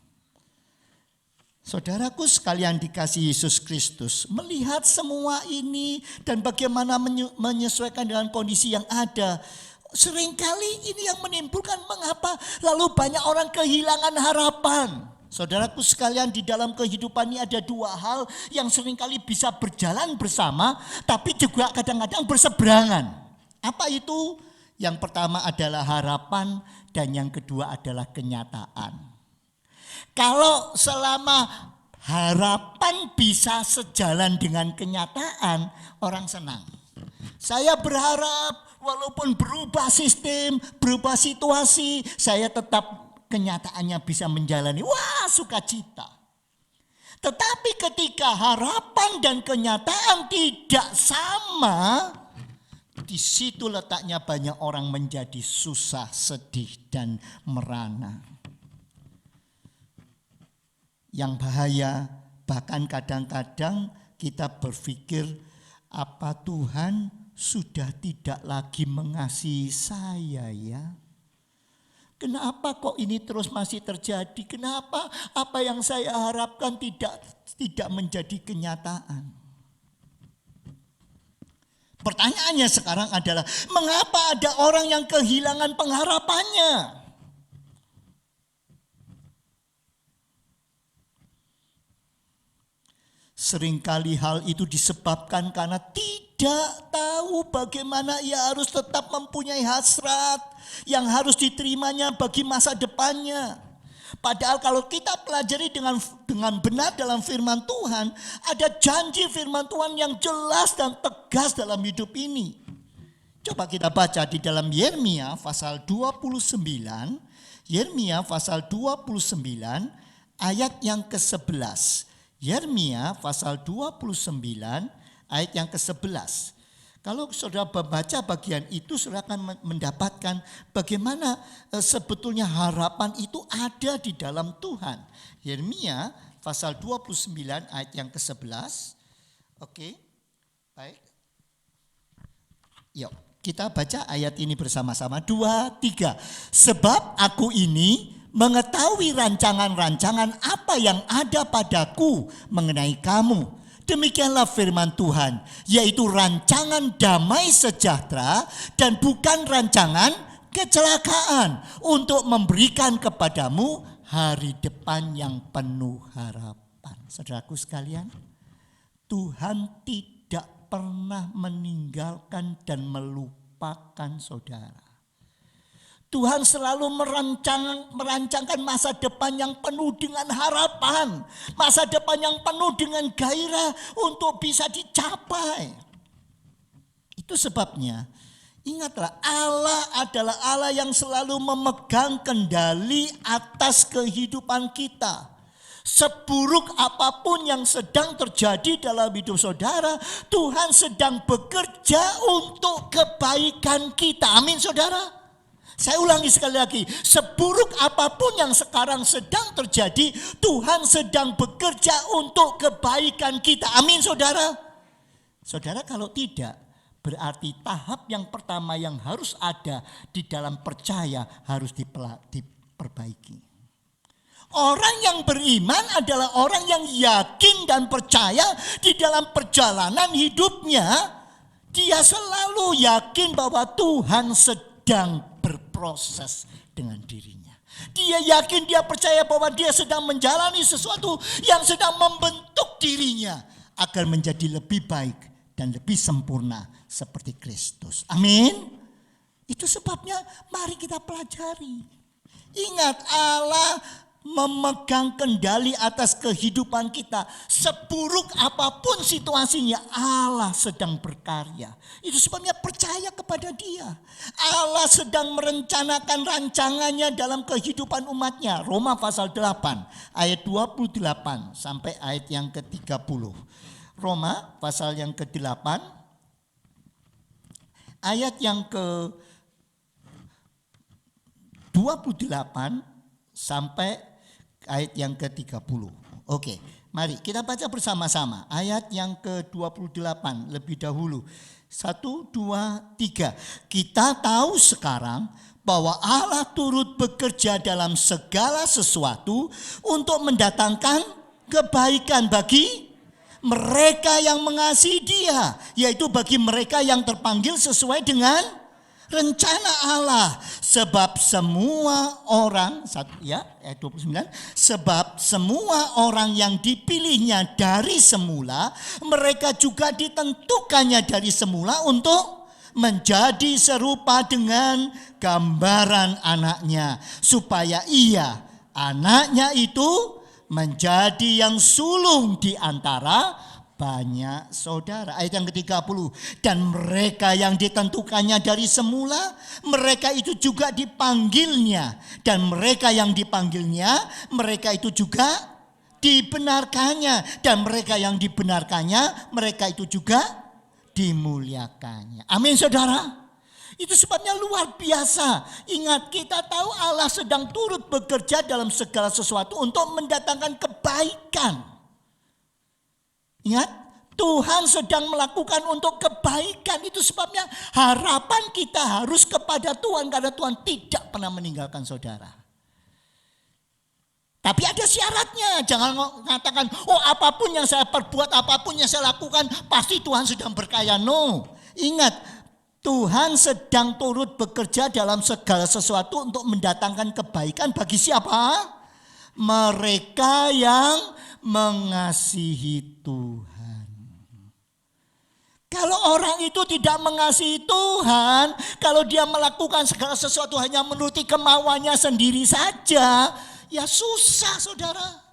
Saudaraku sekalian dikasihi Yesus Kristus, melihat semua ini dan bagaimana menyesuaikan dengan kondisi yang ada, seringkali ini yang menimbulkan mengapa lalu banyak orang kehilangan harapan. Saudaraku sekalian, di dalam kehidupan ini ada dua hal yang seringkali bisa berjalan bersama tapi juga kadang-kadang berseberangan. Apa itu? Yang pertama adalah harapan dan yang kedua adalah kenyataan. Kalau selama harapan bisa sejalan dengan kenyataan, orang senang. Saya berharap walaupun berubah sistem, berubah situasi, saya tetap kenyataannya bisa menjalani. Wah, sukacita. Tetapi ketika harapan dan kenyataan tidak sama, di situ letaknya banyak orang menjadi susah, sedih, dan merana. Yang bahaya, bahkan kadang-kadang kita berpikir, apa Tuhan sudah tidak lagi mengasihi saya ya? Kenapa kok ini terus masih terjadi? Kenapa apa yang saya harapkan tidak menjadi kenyataan? Pertanyaannya sekarang adalah, mengapa ada orang yang kehilangan pengharapannya? Seringkali hal itu disebabkan karena tidak tahu bagaimana ia harus tetap mempunyai hasrat yang harus diterimanya bagi masa depannya. Padahal kalau kita pelajari dengan benar dalam firman Tuhan, ada janji firman Tuhan yang jelas dan tegas dalam hidup ini. Coba kita baca di dalam Yeremia pasal 29, Yeremia pasal 29 ayat yang ke-11. Yeremia pasal 29 ayat yang ke-11. Kalau saudara membaca bagian itu, saudara akan mendapatkan bagaimana sebetulnya harapan itu ada di dalam Tuhan. Yeremia pasal 29 ayat yang ke-11. Oke, baik. Yuk, kita baca ayat ini bersama-sama. 2, 3. Sebab aku ini mengetahui rancangan-rancangan apa yang ada padaku mengenai kamu. Demikianlah firman Tuhan, yaitu rancangan damai sejahtera dan bukan rancangan kecelakaan, untuk memberikan kepadamu hari depan yang penuh harapan. Saudaraku sekalian, Tuhan tidak pernah meninggalkan dan melupakan saudara. Tuhan selalu merancangkan masa depan yang penuh dengan harapan. Masa depan yang penuh dengan gairah untuk bisa dicapai. Itu sebabnya, ingatlah, Allah adalah Allah yang selalu memegang kendali atas kehidupan kita. Seburuk apapun yang sedang terjadi dalam hidup saudara, Tuhan sedang bekerja untuk kebaikan kita. Amin saudara. Saya ulangi sekali lagi, seburuk apapun yang sekarang sedang terjadi, Tuhan sedang bekerja untuk kebaikan kita. Amin saudara. Saudara, kalau tidak, berarti tahap yang pertama yang harus ada di dalam percaya harus diperbaiki. Orang yang beriman adalah orang yang yakin dan percaya di dalam perjalanan hidupnya. Dia selalu yakin bahwa Tuhan sedang berproses dengan dirinya. Dia yakin, dia percaya bahwa dia sedang menjalani sesuatu yang sedang membentuk dirinya agar menjadi lebih baik dan lebih sempurna seperti Kristus. Amin. Itu sebabnya mari kita pelajari. Ingat, Allah memegang kendali atas kehidupan kita. Seburuk apapun situasinya, Allah sedang berkarya. Itu sebabnya percaya kepada Dia. Allah sedang merencanakan rancangannya dalam kehidupan umatnya. Roma pasal 8 ayat 28 sampai ayat yang ke-30. Roma pasal yang ke-8 ayat yang ke 28 sampai ayat yang ke-30. Oke, mari kita baca bersama-sama ayat yang ke-28 lebih dahulu. 1, 2, 3. Kita tahu sekarang bahwa Allah turut bekerja dalam segala sesuatu untuk mendatangkan kebaikan bagi mereka yang mengasihi Dia, yaitu bagi mereka yang terpanggil sesuai dengan rencana Allah. Sebab semua orang, ayat 29, sebab semua orang yang dipilihnya dari semula, mereka juga ditentukannya dari semula untuk menjadi serupa dengan gambaran anaknya, supaya ia, anaknya itu, menjadi yang sulung di antara banyak saudara. Ayat yang ke-30. Dan mereka yang ditentukannya dari semula, mereka itu juga dipanggilnya. Dan mereka yang dipanggilnya, mereka itu juga dibenarkannya. Dan mereka yang dibenarkannya, mereka itu juga dimuliakannya. Amin saudara. Itu sebabnya luar biasa. Ingat, kita tahu Allah sedang turut bekerja dalam segala sesuatu untuk mendatangkan kebaikan. Ingat, Tuhan sedang melakukan untuk kebaikan. Itu sebabnya harapan kita harus kepada Tuhan, karena Tuhan tidak pernah meninggalkan saudara. Tapi ada syaratnya. Jangan mengatakan, oh apapun yang saya perbuat, apapun yang saya lakukan, pasti Tuhan sedang berkaya. No, ingat, Tuhan sedang turut bekerja dalam segala sesuatu untuk mendatangkan kebaikan bagi siapa? Mereka yang mengasihi Tuhan. Kalau orang itu tidak mengasihi Tuhan, kalau dia melakukan segala sesuatu hanya menuruti kemauannya sendiri saja, ya susah saudara.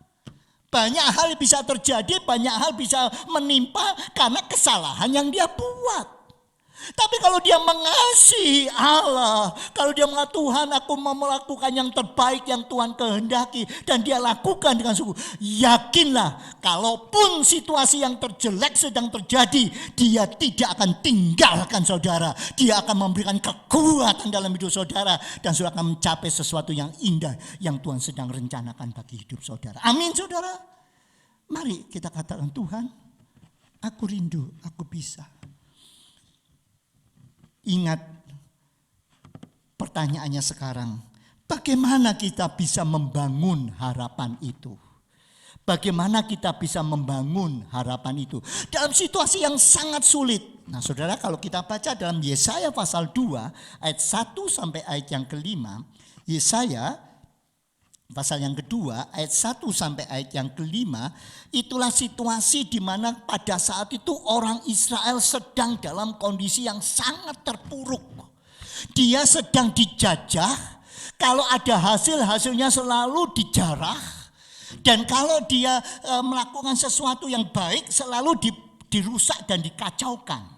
Banyak hal bisa terjadi, banyak hal bisa menimpa karena kesalahan yang dia buat. Tapi kalau dia mengasihi Allah, kalau dia mengatakan Tuhan, aku mau melakukan yang terbaik yang Tuhan kehendaki, dan dia lakukan dengan sungguh, yakinlah kalaupun situasi yang terjelek sedang terjadi, dia tidak akan tinggalkan saudara. Dia akan memberikan kekuatan dalam hidup saudara, dan saudara akan mencapai sesuatu yang indah yang Tuhan sedang rencanakan bagi hidup saudara. Amin saudara. Mari kita katakan, Tuhan, aku rindu, aku bisa. Ingat, pertanyaannya sekarang, bagaimana kita bisa membangun harapan itu? Bagaimana kita bisa membangun harapan itu dalam situasi yang sangat sulit? Nah saudara, kalau kita baca dalam Yesaya pasal 2 ayat 1 sampai ayat yang ke-5, Yesaya pasal yang kedua ayat 1 sampai ayat yang ke-5, itulah situasi di mana pada saat itu orang Israel sedang dalam kondisi yang sangat terpuruk. Dia sedang dijajah, kalau ada hasilnya selalu dijarah, dan kalau dia melakukan sesuatu yang baik selalu dirusak dan dikacaukan.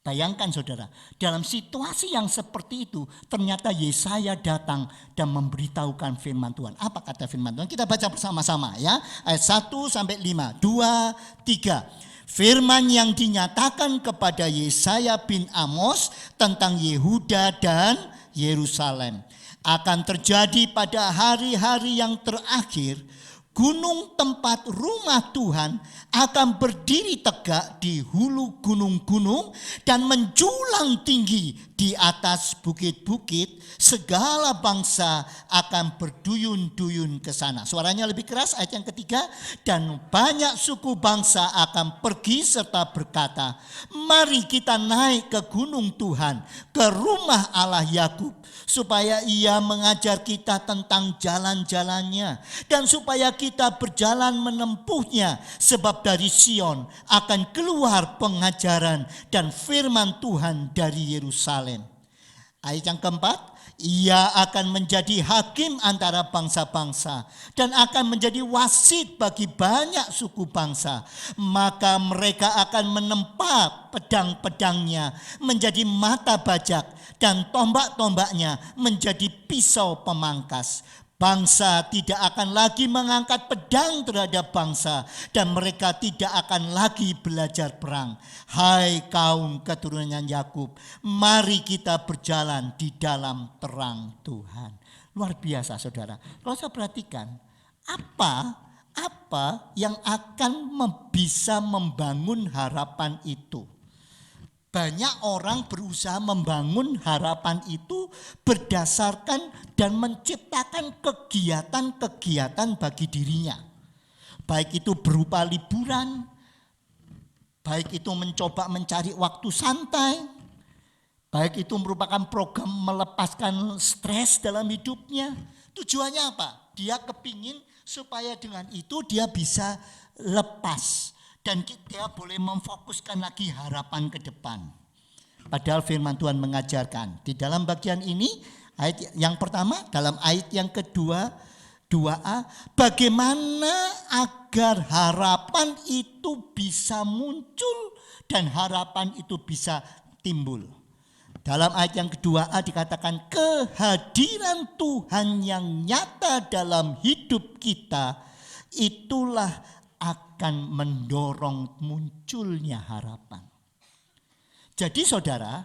Bayangkan saudara, dalam situasi yang seperti itu ternyata Yesaya datang dan memberitahukan firman Tuhan. Apa kata firman Tuhan? Kita baca bersama-sama ya. Ayat 1 sampai 5. 2, 3. Firman yang dinyatakan kepada Yesaya bin Amos tentang Yehuda dan Yerusalem. Akan terjadi pada hari-hari yang terakhir, gunung tempat rumah Tuhan akan berdiri tegak di hulu gunung-gunung dan menjulang tinggi di atas bukit-bukit. Segala bangsa akan berduyun-duyun ke sana. Suaranya lebih keras ayat yang ketiga. Dan banyak suku bangsa akan pergi serta berkata, mari kita naik ke gunung Tuhan, ke rumah Allah Yakub, supaya ia mengajar kita tentang jalan-jalannya, dan supaya kita berjalan menempuhnya. Sebab dari Sion akan keluar pengajaran dan firman Tuhan dari Yerusalem. Ayat yang keempat, ia akan menjadi hakim antara bangsa-bangsa dan akan menjadi wasit bagi banyak suku bangsa. Maka mereka akan menempa pedang-pedangnya menjadi mata bajak dan tombak-tombaknya menjadi pisau pemangkas. Bangsa tidak akan lagi mengangkat pedang terhadap bangsa dan mereka tidak akan lagi belajar perang. Hai kaum keturunan Yakub, mari kita berjalan di dalam terang Tuhan. Luar biasa saudara. Kalau saya perhatikan, apa yang akan bisa membangun harapan itu? Banyak orang berusaha membangun harapan itu berdasarkan dan menciptakan kegiatan-kegiatan bagi dirinya. Baik itu berupa liburan, baik itu mencoba mencari waktu santai, baik itu merupakan program melepaskan stres dalam hidupnya. Tujuannya apa? Dia kepingin supaya dengan itu dia bisa lepas. Dan kita boleh memfokuskan lagi harapan ke depan. Padahal firman Tuhan mengajarkan. Di dalam bagian ini, ayat yang pertama, dalam ayat yang kedua, 2a, bagaimana agar harapan itu bisa muncul dan harapan itu bisa timbul. Dalam ayat yang kedua A dikatakan kehadiran Tuhan yang nyata dalam hidup kita itulah akan mendorong munculnya harapan. Jadi saudara,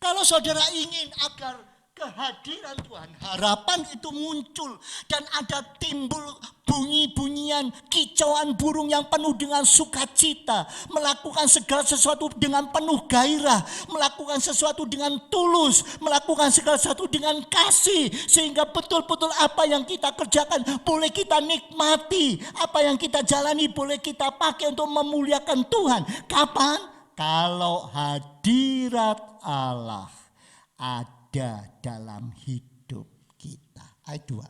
kalau saudara ingin agar kehadiran Tuhan, harapan itu muncul dan ada timbul bunyi-bunyian kicauan burung yang penuh dengan sukacita, melakukan segala sesuatu dengan penuh gairah, melakukan sesuatu dengan tulus, melakukan segala sesuatu dengan kasih, sehingga betul-betul apa yang kita kerjakan boleh kita nikmati, apa yang kita jalani boleh kita pakai untuk memuliakan Tuhan. Kapan? Kalau hadirat Allah ada dalam hidup kita. Ayat 2.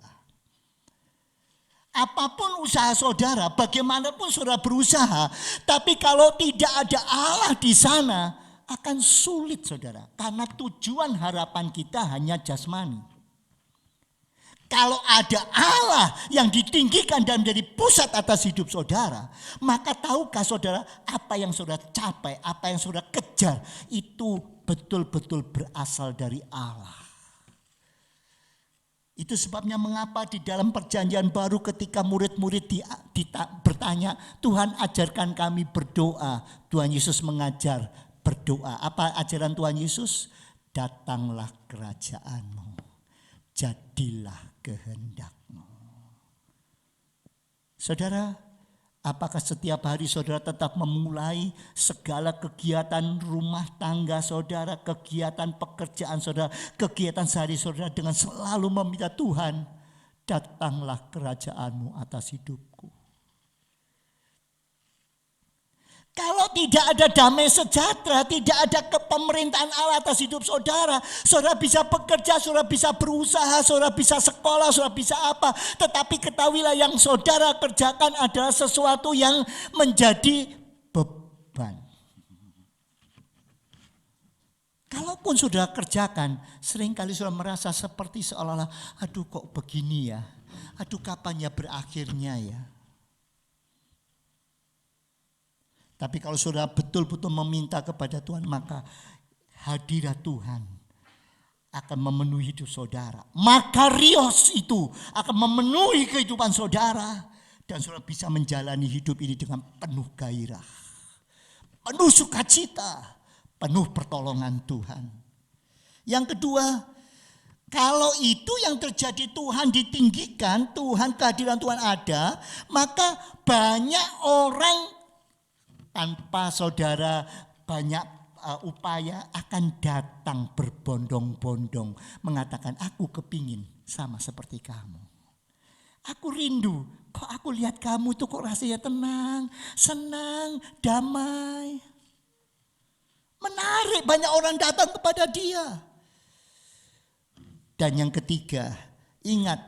Apapun usaha saudara, bagaimanapun saudara berusaha, tapi kalau tidak ada Allah di sana, akan sulit saudara. Karena tujuan harapan kita hanya jasmani. Kalau ada Allah yang ditinggikan dan menjadi pusat atas hidup saudara, maka tahukah saudara apa yang saudara capai, apa yang saudara kejar, itu betul-betul berasal dari Allah. Itu sebabnya mengapa di dalam perjanjian baru ketika murid-murid bertanya, Tuhan ajarkan kami berdoa. Tuhan Yesus mengajar berdoa. Apa ajaran Tuhan Yesus? Datanglah kerajaan-Mu, jadilah kehendak-Mu. Saudara, apakah setiap hari saudara tetap memulai segala kegiatan rumah tangga saudara, kegiatan pekerjaan saudara, kegiatan sehari saudara dengan selalu meminta Tuhan, datanglah kerajaan-Mu atas hidupku. Kalau tidak ada damai sejahtera, tidak ada kepemerintahan Allah atas hidup saudara, saudara bisa bekerja, saudara bisa berusaha, saudara bisa sekolah, saudara bisa apa. Tetapi ketahuilah yang saudara kerjakan adalah sesuatu yang menjadi beban. Kalaupun saudara kerjakan, seringkali saudara merasa seperti seolah-olah, aduh kok begini ya, aduh kapan ya berakhirnya ya. Tapi kalau saudara betul-betul meminta kepada Tuhan, maka hadirat Tuhan akan memenuhi hidup saudara. Makarios itu akan memenuhi kehidupan saudara. Dan saudara bisa menjalani hidup ini dengan penuh gairah, penuh sukacita, penuh pertolongan Tuhan. Yang kedua, kalau itu yang terjadi, Tuhan ditinggikan, Tuhan kehadiran Tuhan ada, maka banyak orang tanpa saudara banyak upaya akan datang berbondong-bondong mengatakan, aku kepingin sama seperti kamu. Aku rindu, kok aku lihat kamu tuh kok rasanya tenang, senang, damai. Menarik, banyak orang datang kepada dia. Dan yang ketiga, ingat,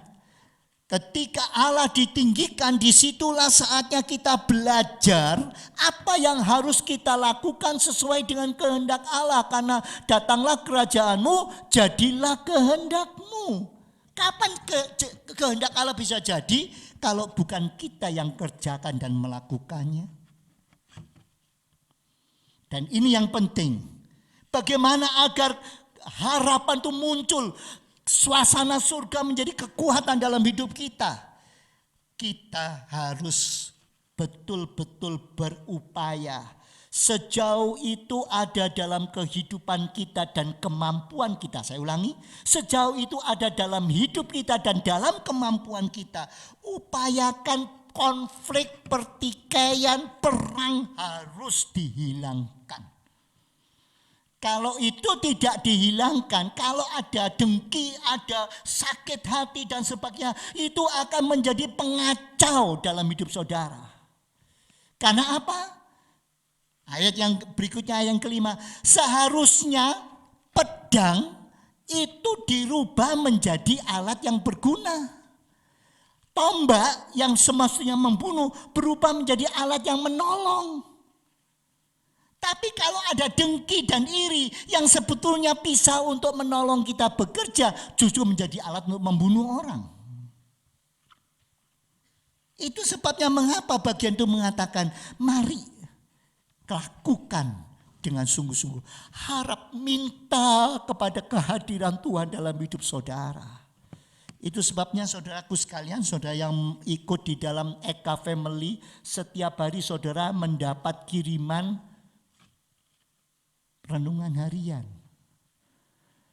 ketika Allah ditinggikan, disitulah saatnya kita belajar apa yang harus kita lakukan sesuai dengan kehendak Allah. Karena datanglah kerajaan-Mu, jadilah kehendak-Mu. Kapan kehendak Allah bisa jadi kalau bukan kita yang kerjakan dan melakukannya? Dan ini yang penting. Bagaimana agar harapan itu muncul? suasana surga menjadi kekuatan dalam hidup kita, kita harus betul-betul berupaya sejauh itu ada dalam kehidupan kita dan kemampuan kita. Saya ulangi, sejauh itu ada dalam hidup kita dan dalam kemampuan kita. Upayakan konflik, pertikaian, perang harus dihilangkan. Kalau itu tidak dihilangkan, kalau ada dengki, ada sakit hati dan sebagainya, itu akan menjadi pengacau dalam hidup saudara. Karena apa? Ayat yang berikutnya, yang kelima, seharusnya pedang itu dirubah menjadi alat yang berguna. Tombak yang semestinya membunuh berubah menjadi alat yang menolong. Tapi kalau ada dengki dan iri yang sebetulnya pisau untuk menolong kita bekerja, justru menjadi alat untuk membunuh orang. Itu sebabnya mengapa bagian itu mengatakan, mari lakukan dengan sungguh-sungguh. Harap minta kepada kehadiran Tuhan dalam hidup saudara. Itu sebabnya saudaraku sekalian, saudara yang ikut di dalam Eka Family, setiap hari saudara mendapat kiriman renungan harian.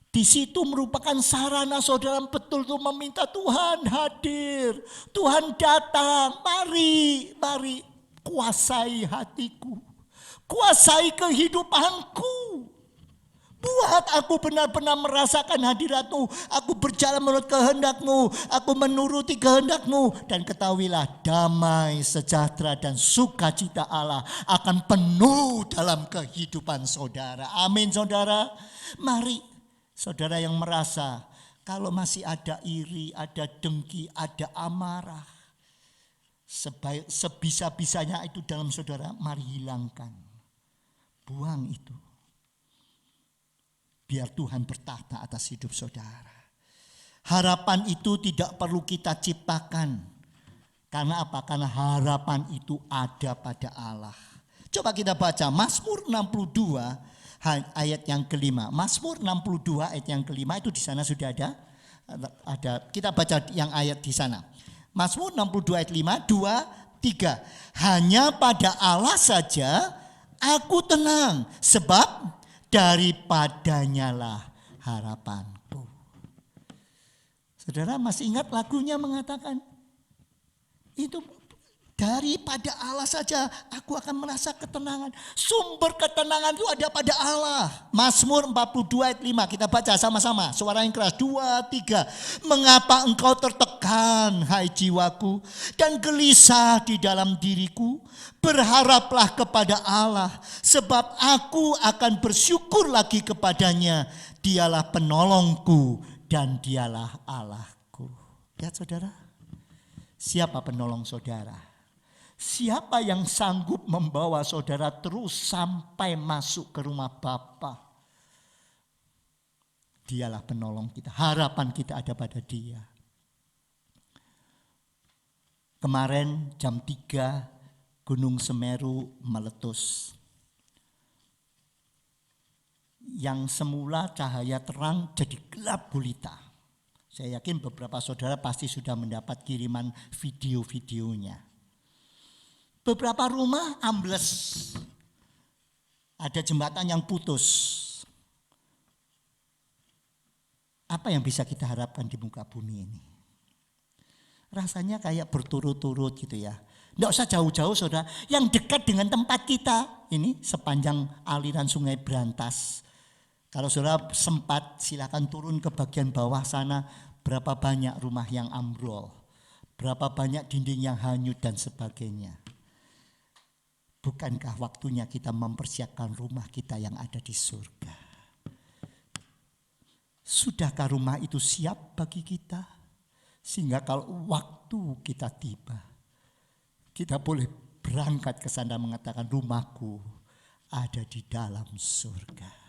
Di situ merupakan sarana saudara betul tuh meminta Tuhan hadir, Tuhan datang, mari kuasai hatiku, kuasai kehidupanku. Buat aku benar-benar merasakan hadirat-Mu. Aku berjalan menurut kehendak-Mu. Aku menuruti kehendak-Mu. Dan ketahuilah damai, sejahtera dan sukacita Allah akan penuh dalam kehidupan saudara. Amin saudara. Mari saudara yang merasa kalau masih ada iri, ada dengki, ada amarah, sebisa-bisanya itu dalam saudara, mari hilangkan. Buang itu. Biar Tuhan bertahta atas hidup saudara. Harapan itu tidak perlu kita ciptakan. Karena apa? Karena harapan itu ada pada Allah. Coba kita baca Mazmur 62 ayat yang kelima. Mazmur 62 ayat yang kelima itu di sana sudah ada. Kita baca yang ayat di sana. Mazmur 62 ayat 5, 2, 3. Hanya pada Allah saja aku tenang, sebab daripadanya lah harapanku. Saudara masih ingat lagunya mengatakan, itu daripada Allah saja aku akan merasa ketenangan. Sumber ketenangan itu ada pada Allah. Mazmur 42 ayat 5, kita baca sama-sama, suara yang keras, 2, 3. Mengapa engkau tertekan, hai jiwaku, dan gelisah di dalam diriku? Berharaplah kepada Allah, sebab aku akan bersyukur lagi kepadanya. Dialah penolongku dan dialah Allahku. Lihat saudara, siapa penolong saudara? Siapa yang sanggup membawa saudara terus sampai masuk ke rumah Bapa? Dialah penolong kita. Harapan kita ada pada Dia. Kemarin jam 3 Gunung Semeru meletus. Yang semula cahaya terang jadi gelap gulita. Saya yakin beberapa saudara pasti sudah mendapat kiriman video-videonya. Beberapa rumah ambles. Ada jembatan yang putus. Apa yang bisa kita harapkan di muka bumi ini? Rasanya kayak berturut-turut gitu ya. Tidak usah jauh-jauh saudara, yang dekat dengan tempat kita ini sepanjang aliran Sungai Brantas. Kalau saudara sempat silakan turun ke bagian bawah sana, berapa banyak rumah yang ambrol, berapa banyak dinding yang hanyut dan sebagainya. Bukankah waktunya kita mempersiapkan rumah kita yang ada di surga? Sudahkah rumah itu siap bagi kita? Sehingga kalau waktu kita tiba, kita boleh berangkat ke sana mengatakan rumahku ada di dalam surga.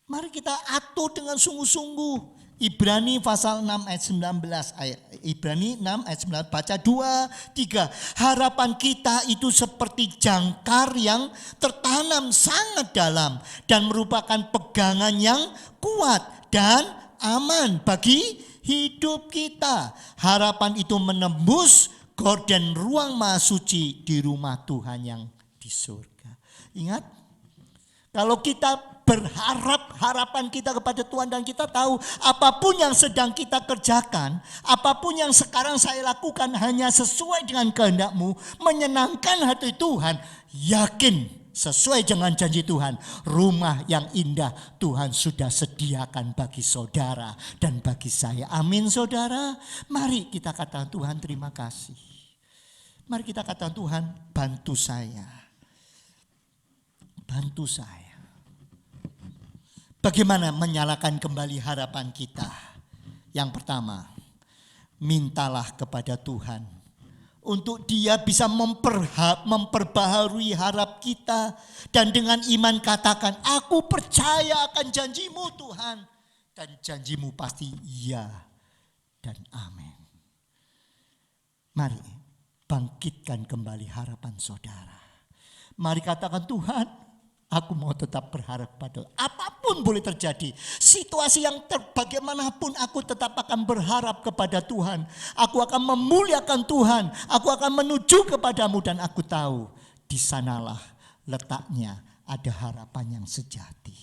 Mari kita atur dengan sungguh-sungguh. Ibrani pasal 6 ayat 19. Ibrani 6 ayat 19. Baca 2, 3. Harapan kita itu seperti jangkar yang tertanam sangat dalam dan merupakan pegangan yang kuat dan aman bagi hidup kita. Harapan itu menembus gorden ruang maha suci di rumah Tuhan yang di surga. Ingat, kalau kita berharap, harapan kita kepada Tuhan dan kita tahu apapun yang sedang kita kerjakan, apapun yang sekarang saya lakukan hanya sesuai dengan kehendak-Mu, menyenangkan hati Tuhan, yakin sesuai dengan janji Tuhan, rumah yang indah Tuhan sudah sediakan bagi saudara dan bagi saya. Amin saudara. Mari kita katakan Tuhan terima kasih. Mari kita katakan Tuhan bantu saya. Bantu saya. Bagaimana menyalakan kembali harapan kita? Yang pertama, mintalah kepada Tuhan untuk Dia bisa memperbaharui harap kita. Dan dengan iman katakan, aku percaya akan janji-Mu Tuhan. Dan janji-Mu pasti iya dan amin. Mari bangkitkan kembali harapan saudara. Mari katakan Tuhan, aku mau tetap berharap pada apapun boleh terjadi. Situasi yang bagaimanapun aku tetap akan berharap kepada Tuhan. Aku akan memuliakan Tuhan. Aku akan menuju kepadamu dan aku tahu di sanalah letaknya ada harapan yang sejati.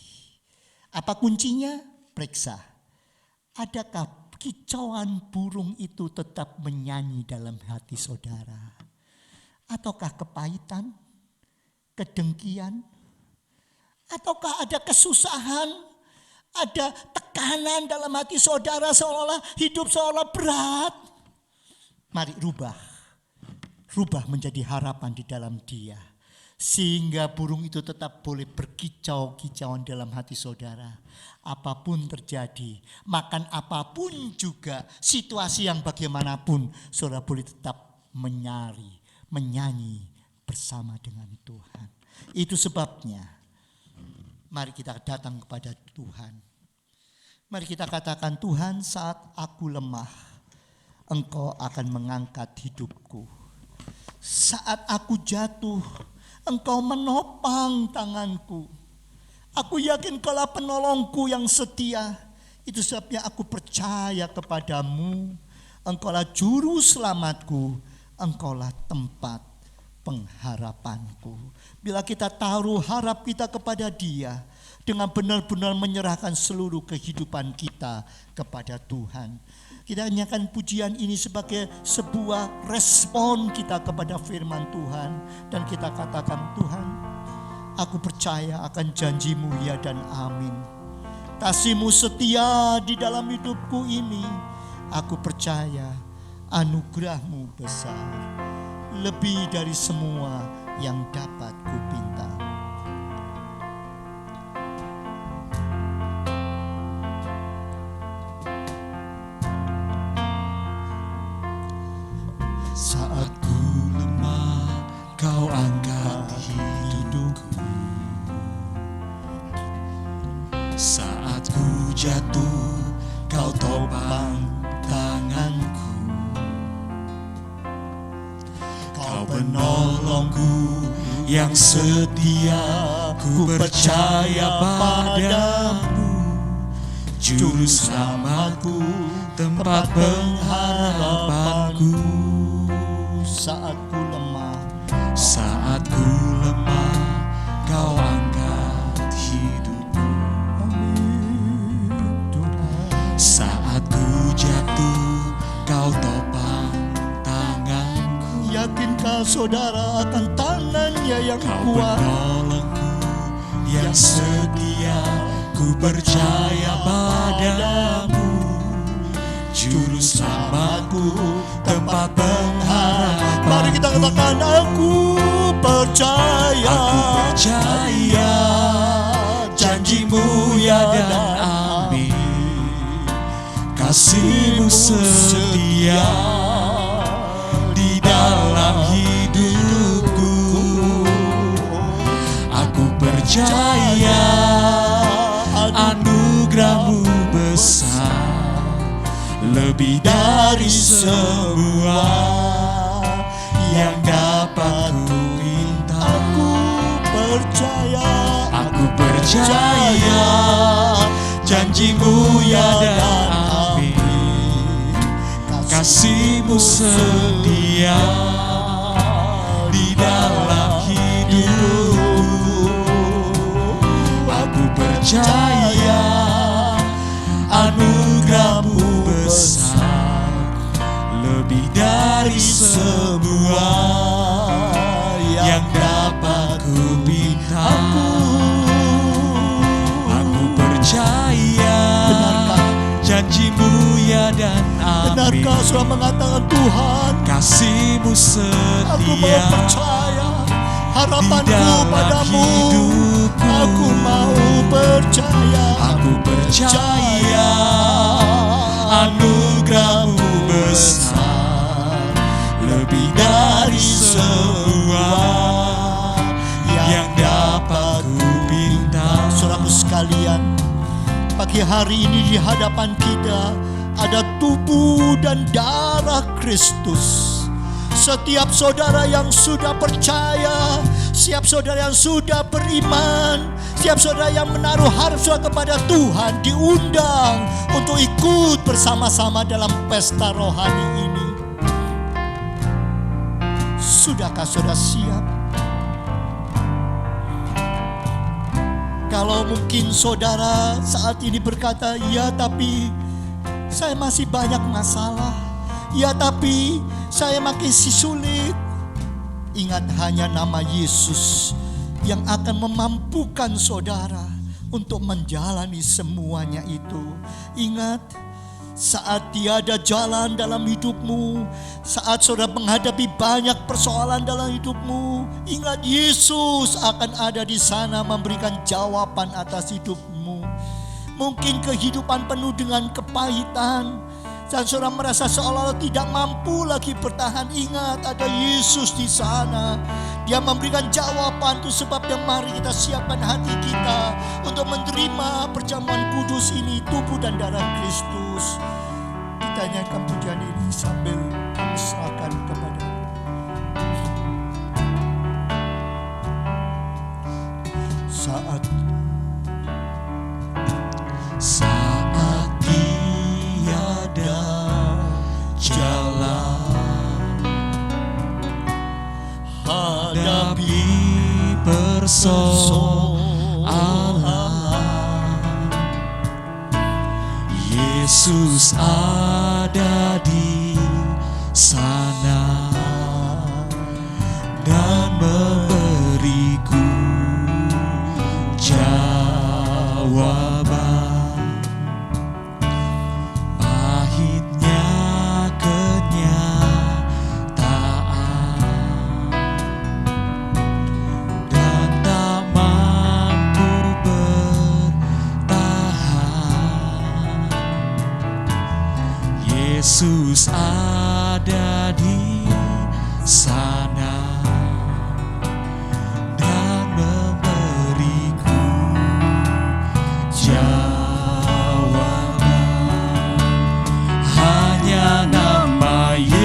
Apa kuncinya? Periksa. Adakah kicauan burung itu tetap menyanyi dalam hati saudara? Ataukah kepahitan, kedengkian, ataukah ada kesusahan, ada tekanan dalam hati saudara seolah hidup seolah berat? Mari rubah menjadi harapan di dalam Dia. Sehingga burung itu tetap boleh berkicau-kicauan dalam hati saudara. Apapun terjadi, makan apapun juga, situasi yang bagaimanapun, saudara boleh tetap menyanyi bersama dengan Tuhan. Itu sebabnya mari kita datang kepada Tuhan. Mari kita katakan, Tuhan, saat aku lemah, Engkau akan mengangkat hidupku. Saat aku jatuh, Engkau menopang tanganku. Aku yakin Kaulah penolongku yang setia. Itu sebabnya aku percaya kepadamu. Engkaulah juru selamatku. Engkaulah tempat pengharapanku. Bila kita taruh harap kita kepada Dia, dengan benar-benar menyerahkan seluruh kehidupan kita kepada Tuhan. Kita nyanyikan pujian ini sebagai sebuah respon kita kepada firman Tuhan. Dan kita katakan, Tuhan, aku percaya akan janji-Mu ya dan amin. Kasih-Mu setia di dalam hidupku ini. Aku percaya anugerah-Mu besar, lebih dari semua yang dapat kupinta. Saat ku lemah, Kau angkat hidupku. Saat ku jatuh, Kau topang tanganku. Kau penolongku yang setia, ku percaya padamu. Juru selamatku, tempat pengharapanku. Saat ku lemah, Kau angkat hidupku. Saat ku jatuh, Kau topang tanganku. yakinkah saudara akan tangannya yang Kau kuat? penolongku yang setia, ku percaya padamu. Juru selamatku, tempat pengharapan. Mari kita katakan, aku percaya. Aku percaya janji-Mu ya dan amin. Kasih-Mu setia di dalam hidupku. Aku percaya anugerah-Mu besar, lebih dari semua yang dapat ku minta. Aku percaya janjimu ya dan amin. Kasihmu setia di dalam hidupku. Aku percaya anugerahmu besar, lebih dari semua yang dapat ku minta. Aku percaya janjimu ya dan amin. Benarkah saudara mengatakan, Tuhan, kasihmu setia, aku mau percaya harapanku padamu. Aku mau percaya. Aku percaya anugerahmu besar, lebih dari semua yang dapat ku minta. Saudaraku sekalian, pagi hari ini di hadapan kita ada tubuh dan darah Kristus. Setiap saudara yang sudah percaya, setiap saudara yang sudah beriman, setiap saudara yang menaruh harap kepada Tuhan diundang untuk ikut bersama-sama dalam pesta rohani ini. Sudahkah saudara siap? Kalau mungkin saudara saat ini berkata, ya tapi saya masih banyak masalah, ya tapi saya makin sulit. Ingat, hanya nama Yesus yang akan memampukan saudara untuk menjalani semuanya itu. Ingat, saat tiada jalan dalam hidupmu, saat saudara menghadapi banyak persoalan dalam hidupmu, ingat Yesus akan ada di sana memberikan jawaban atas hidupmu. Mungkin kehidupan penuh dengan kepahitan dan saudara merasa seolah-olah tidak mampu lagi bertahan. Ingat, ada Yesus di sana. Dia memberikan jawaban. Itu sebabnya mari kita siapkan hati kita untuk menerima perjamuan kudus ini, tubuh dan darah Kristus. Kita nyanyikan pujian ini sambil serahkan kepada saat tiada jalan, hadapi persoalan, Yesus ada di sana dan memberiku jawaban. Pahitnya kenyataan dan tak mampu bertahan, Yesus ada di sana dan memberiku jawaban. Hanya nama Yesus,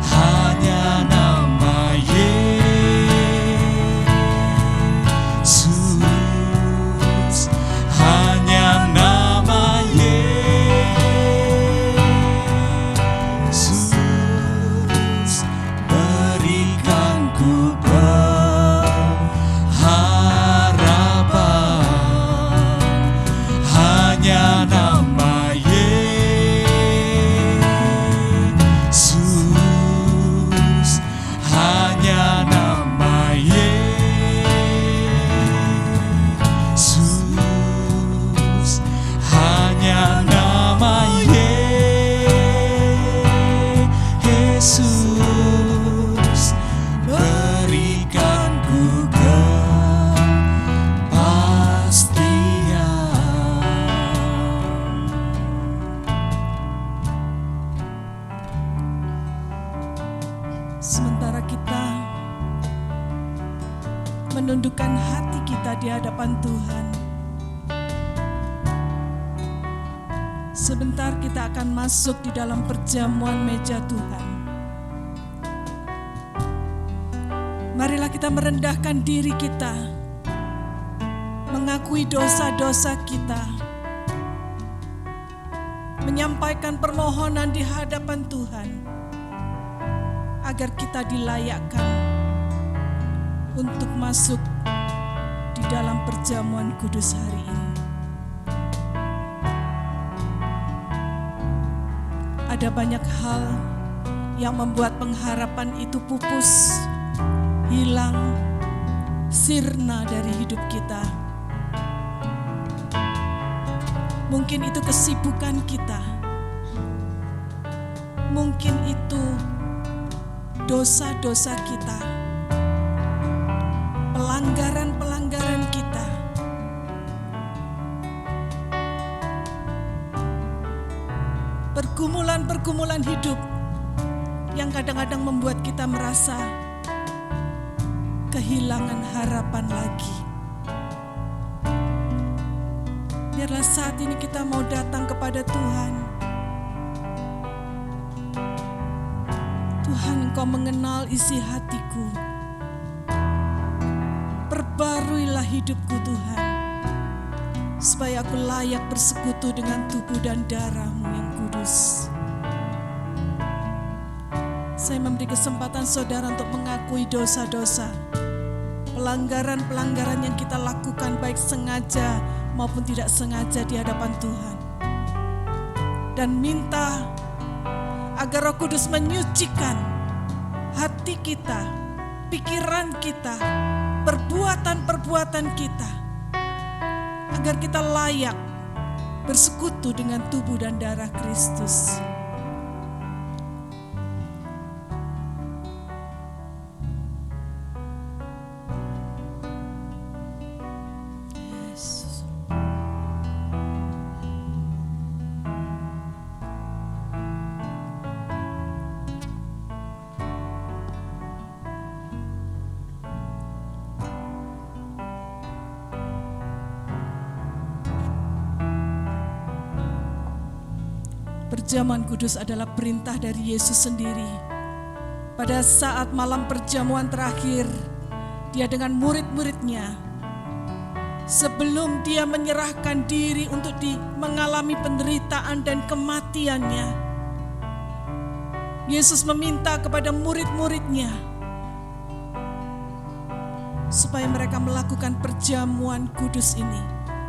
hanya nama Yesus, hanya nama Yesus berikan ku pengharapan. Hanya nama Yesus, hanya nama Yesus, hanya nama Yesus berikan ku kepastian. Sementara kita menundukkan hati kita di hadapan Tuhan, Sebentar kita akan masuk di dalam perjamuan meja Tuhan. Marilah kita merendahkan diri kita, mengakui dosa-dosa kita, menyampaikan permohonan di hadapan Tuhan, agar kita dilayakkan untuk masuk di dalam perjamuan kudus hari ini. Ada banyak hal yang membuat pengharapan itu pupus, hilang, sirna dari hidup kita. Mungkin itu kesibukan kita, mungkin itu dosa-dosa kita, pelanggaran-pelanggaran kita. Pergumulan-pergumulan hidup yang kadang-kadang membuat kita merasa kehilangan harapan lagi. Biarlah saat ini kita mau datang kepada Tuhan. Tuhan, Engkau mengenal isi hatiku. Perbaruilah hidupku Tuhan, supaya aku layak bersekutu dengan tubuh dan darah-Mu yang kudus. Saya memberi kesempatan saudara untuk mengakui dosa-dosa, pelanggaran-pelanggaran yang kita lakukan baik sengaja maupun tidak sengaja di hadapan Tuhan. Dan minta agar Roh Kudus menyucikan hati kita, pikiran kita, perbuatan-perbuatan kita, agar kita layak bersekutu dengan tubuh dan darah Kristus. Perjamuan kudus adalah perintah dari Yesus sendiri. Pada saat malam perjamuan terakhir, Dia dengan murid-muridnya, sebelum Dia menyerahkan diri untuk mengalami penderitaan dan kematiannya, Yesus meminta kepada murid-muridnya supaya mereka melakukan perjamuan kudus ini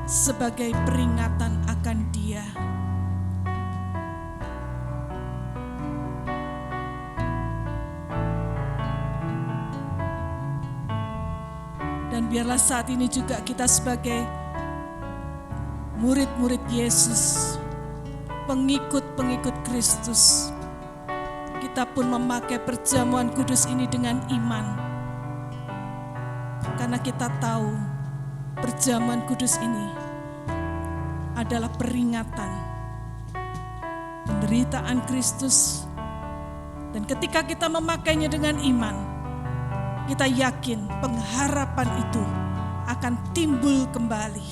sebagai peringatan akan Dia. Biarlah saat ini juga kita sebagai murid-murid Yesus, pengikut-pengikut Kristus, kita pun memakai perjamuan kudus ini dengan iman. Karena kita tahu perjamuan kudus ini adalah peringatan penderitaan Kristus. Dan ketika kita memakainya dengan iman, kita yakin pengharapan itu akan timbul kembali,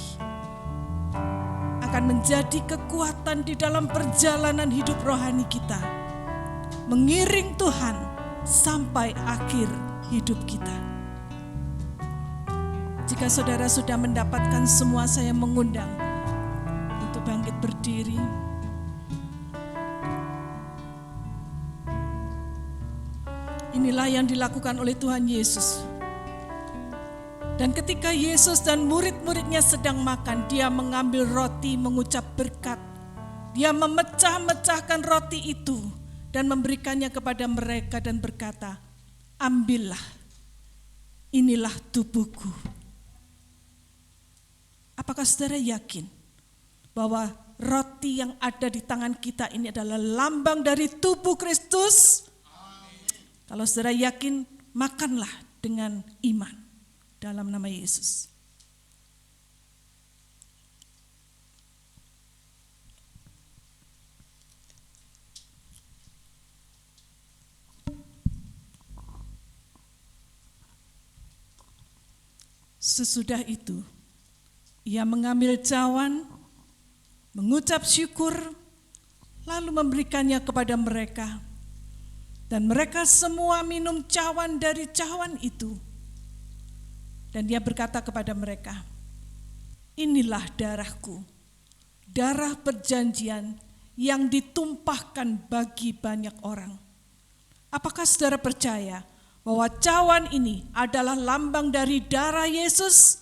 akan menjadi kekuatan di dalam perjalanan hidup rohani kita, mengiring Tuhan sampai akhir hidup kita. Jika saudara sudah mendapatkan semua, saya mengundang untuk bangkit berdiri. Inilah yang dilakukan oleh Tuhan Yesus. Dan ketika Yesus dan murid-muridnya sedang makan, Dia mengambil roti, mengucap berkat. Dia memecah-mecahkan roti itu dan memberikannya kepada mereka dan berkata, "Ambillah, inilah tubuhku." Apakah saudara yakin bahwa roti yang ada di tangan kita ini adalah lambang dari tubuh Kristus? Kalau saudara yakin, makanlah dengan iman dalam nama Yesus. Sesudah itu, Ia mengambil cawan, mengucap syukur, lalu memberikannya kepada mereka. Dan mereka semua minum cawan dari cawan itu. Dan dia berkata kepada mereka, inilah darahku, darah perjanjian yang ditumpahkan bagi banyak orang. Apakah saudara percaya bahwa cawan ini adalah lambang dari darah Yesus?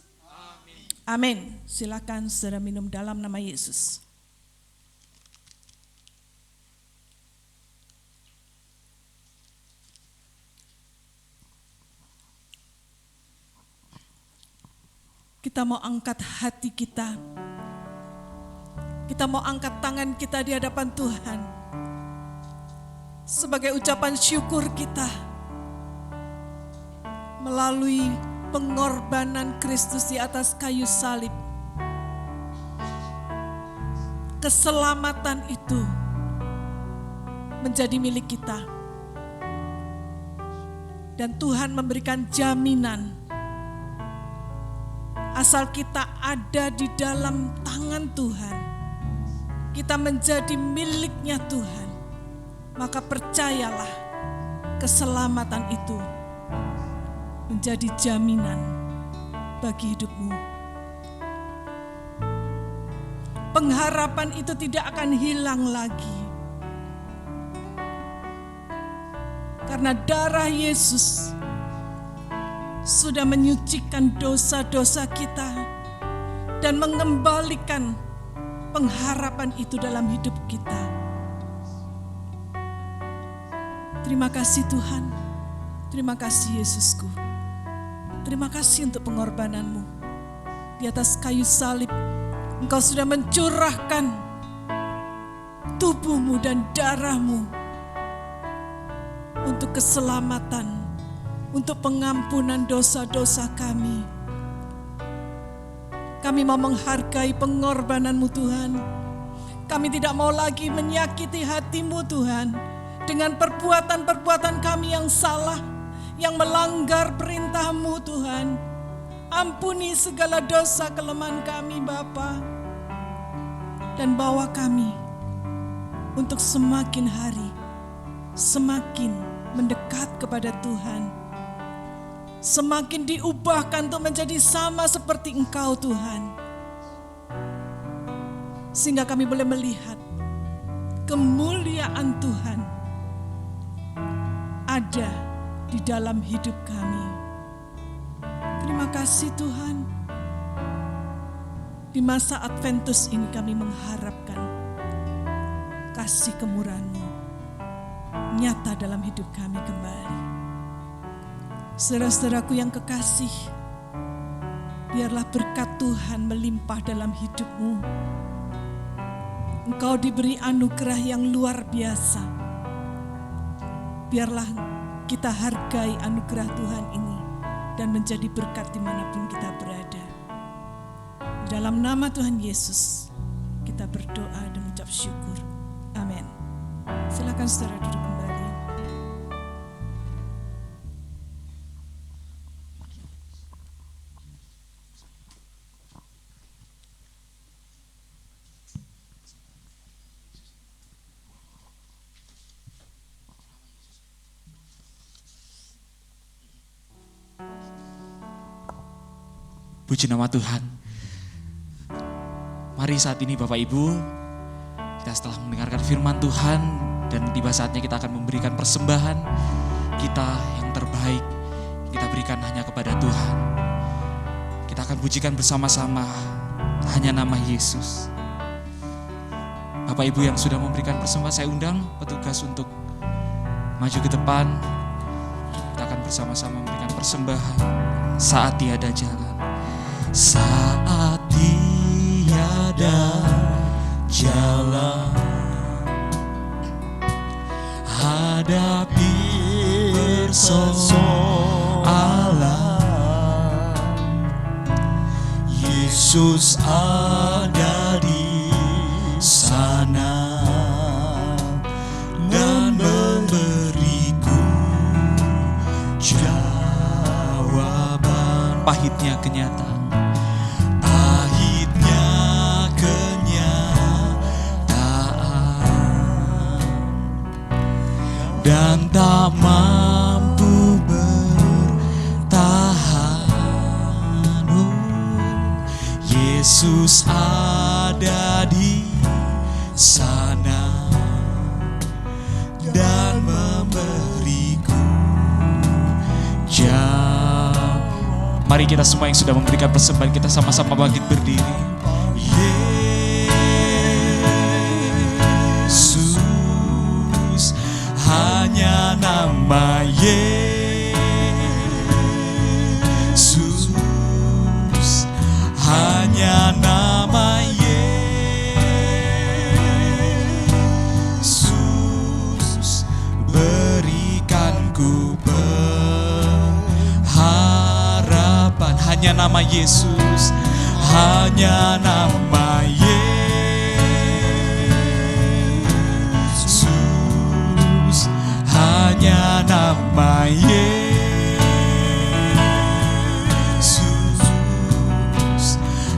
Amin. Silakan saudara minum dalam nama Yesus. Kita mau angkat hati kita. Kita mau angkat tangan kita di hadapan Tuhan. Sebagai ucapan syukur kita. Melalui pengorbanan Kristus di atas kayu salib. Keselamatan itu menjadi milik kita. Dan Tuhan memberikan jaminan. Asal kita ada di dalam tangan Tuhan, kita menjadi miliknya Tuhan, maka percayalah keselamatan itu menjadi jaminan bagi hidupmu. Pengharapan itu tidak akan hilang lagi. Karena darah Yesus sudah menyucikan dosa-dosa kita dan mengembalikan pengharapan itu dalam hidup kita. Terima kasih Tuhan, terima kasih Yesusku. Terima kasih untuk pengorbananmu. Di atas kayu salib, Engkau sudah mencurahkan tubuhmu dan darahmu untuk keselamatan, untuk pengampunan dosa-dosa kami. Kami mau menghargai pengorbanan-Mu Tuhan. Kami tidak mau lagi menyakiti hati-Mu Tuhan dengan perbuatan-perbuatan kami yang salah, yang melanggar perintah-Mu Tuhan. Ampuni segala dosa kelemahan kami Bapa, dan bawa kami untuk semakin hari semakin mendekat kepada Tuhan. Semakin diubahkan untuk menjadi sama seperti Engkau Tuhan. Sehingga kami boleh melihat kemuliaan Tuhan ada di dalam hidup kami. Terima kasih Tuhan. Di masa Adventus ini kami mengharapkan kasih kemurahan-Mu nyata dalam hidup kami kembali. Saudara-saudaraku yang kekasih, biarlah berkat Tuhan melimpah dalam hidupmu. Engkau diberi anugerah yang luar biasa. Biarlah kita hargai anugerah Tuhan ini dan menjadi berkat dimanapun kita berada. Dalam nama Tuhan Yesus, kita berdoa dan mengucap syukur. Amin. Silakan saudara duduk kembali. Puji nama Tuhan. Mari saat ini Bapak Ibu, kita setelah mendengarkan firman Tuhan dan tiba saatnya kita akan memberikan persembahan kita yang terbaik. Kita berikan hanya kepada Tuhan. Kita akan pujikan bersama-sama hanya nama Yesus. Bapak Ibu yang sudah memberikan persembahan, saya undang petugas untuk maju ke depan. Kita akan bersama-sama memberikan persembahan saat tiada jalan. Saat tiada jalan, hadapi persoalan, Yesus ada di sana dan memberiku jawaban. Pahitnya kenyataan, Pahitnya kenyataan, Yesus ada di sana dan memberiku jam. Mari kita semua yang sudah memberikan persembahan, kita sama-sama bangkit berdiri. Yesus, hanya nama Yesus, hanya nama Yesus, berikanku pengharapan. Hanya nama Yesus, hanya nama Yesus, hanya nama Yesus,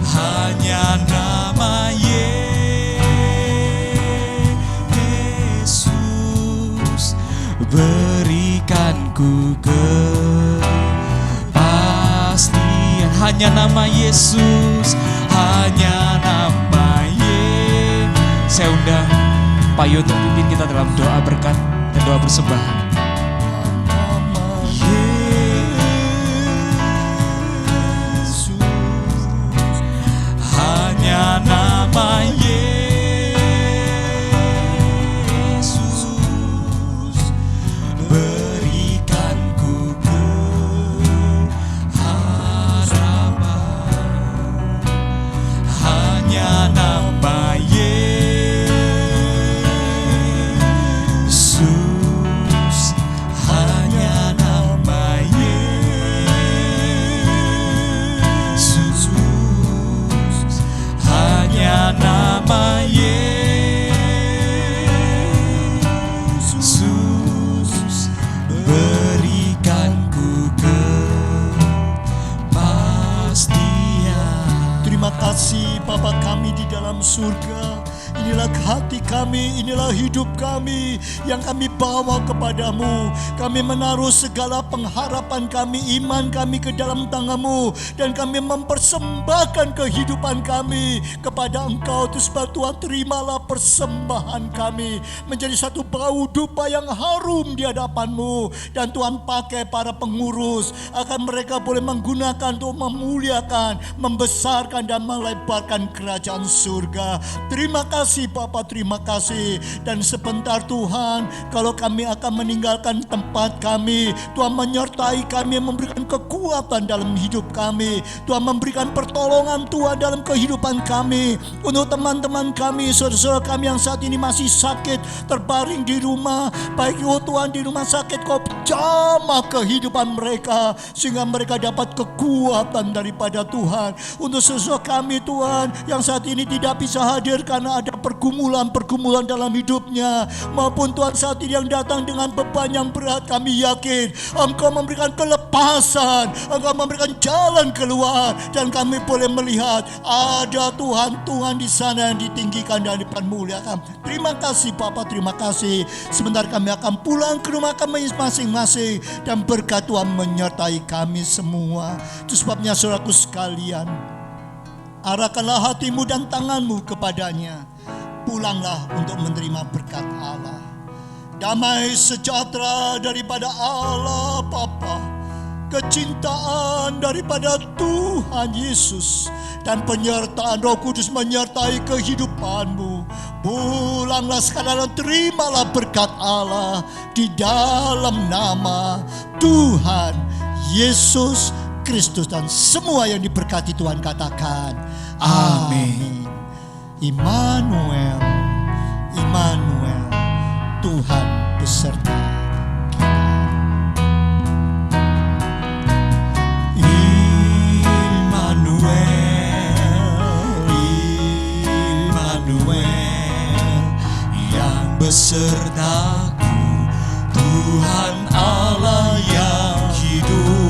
hanya nama Yesus, berikanku kepastian. Hanya nama Yesus, hanya nama Yesus. Saya undang Pak Yo untuk pimpin kita dalam doa berkat dan doa persembahan. Yesus, hanya nama Yesus, berikanku keharapan. Hanya nama Yesus, hanya nama Yesus, hanya nama Yesus, berikanku kepastian. Terima kasih Bapa kami di dalam surga. Inilah hati kami, inilah hidup kami yang kami bawa kepadamu. Kami menaruh segala pengharapan kami, iman kami ke dalam tangan-Mu, dan kami mempersembahkan kehidupan kami kepada Engkau. Sebab Tuhan, terimalah persembahan kami menjadi satu bau dupa yang harum di hadapan-Mu. Dan Tuhan, pakai para pengurus agar mereka boleh menggunakan untuk memuliakan, membesarkan dan melebarkan kerajaan surga. Terima kasih Bapa, terima kasih. Dan sebentar Tuhan, kalau kami akan meninggalkan tempat kami, Tuhan menyertai kami, memberikan kekuatan dalam hidup kami. Tuhan memberikan pertolongan Tuhan dalam kehidupan kami. Untuk teman-teman kami, saudara-saudara kami yang saat ini masih sakit, terbaring di rumah, baik Tuhan di rumah sakit, Kau jamah kehidupan mereka sehingga mereka dapat kekuatan daripada Tuhan. Untuk saudara kami Tuhan yang saat ini tidak bisa hadir karena ada pergumulan-pergumulan dalam hidupnya, maupun Tuhan saat ini yang datang dengan beban yang berat, kami yakin Engkau memberikan kelepasan, Engkau memberikan jalan keluar, dan kami boleh melihat ada Tuhan di sana yang ditinggikan dan dipermuliakan. Terima kasih Bapa, terima kasih. Sebentar kami akan pulang ke rumah kami masing-masing, dan berkat Tuhan menyertai kami semua. Itu sebabnya saudaraku sekalian, arahkanlah hatimu dan tanganmu kepadanya. Pulanglah untuk menerima berkat Allah. Damai sejahtera daripada Allah Bapa, kecintaan daripada Tuhan Yesus, dan penyertaan Roh Kudus menyertai kehidupanmu. Pulanglah sekarang, terimalah berkat Allah di dalam nama Tuhan Yesus Kristus. Dan semua yang diberkati Tuhan katakan amin. Immanuel, Immanuel, Tuhan beserta kita. Immanuel, Immanuel, yang besertaku, Tuhan Allah yang hidup.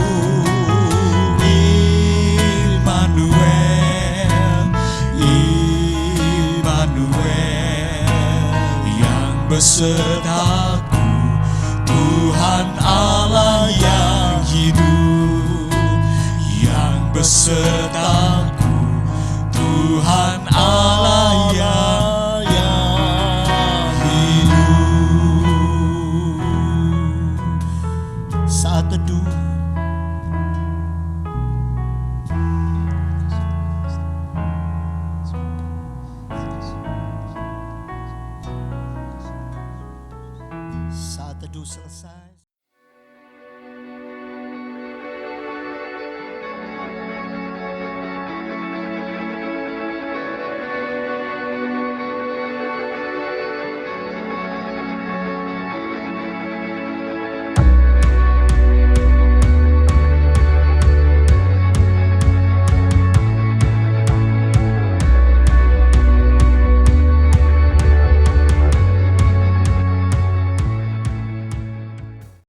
Besertaku, Tuhan Allah yang hidup, yang besertaku, Tuhan saat teduh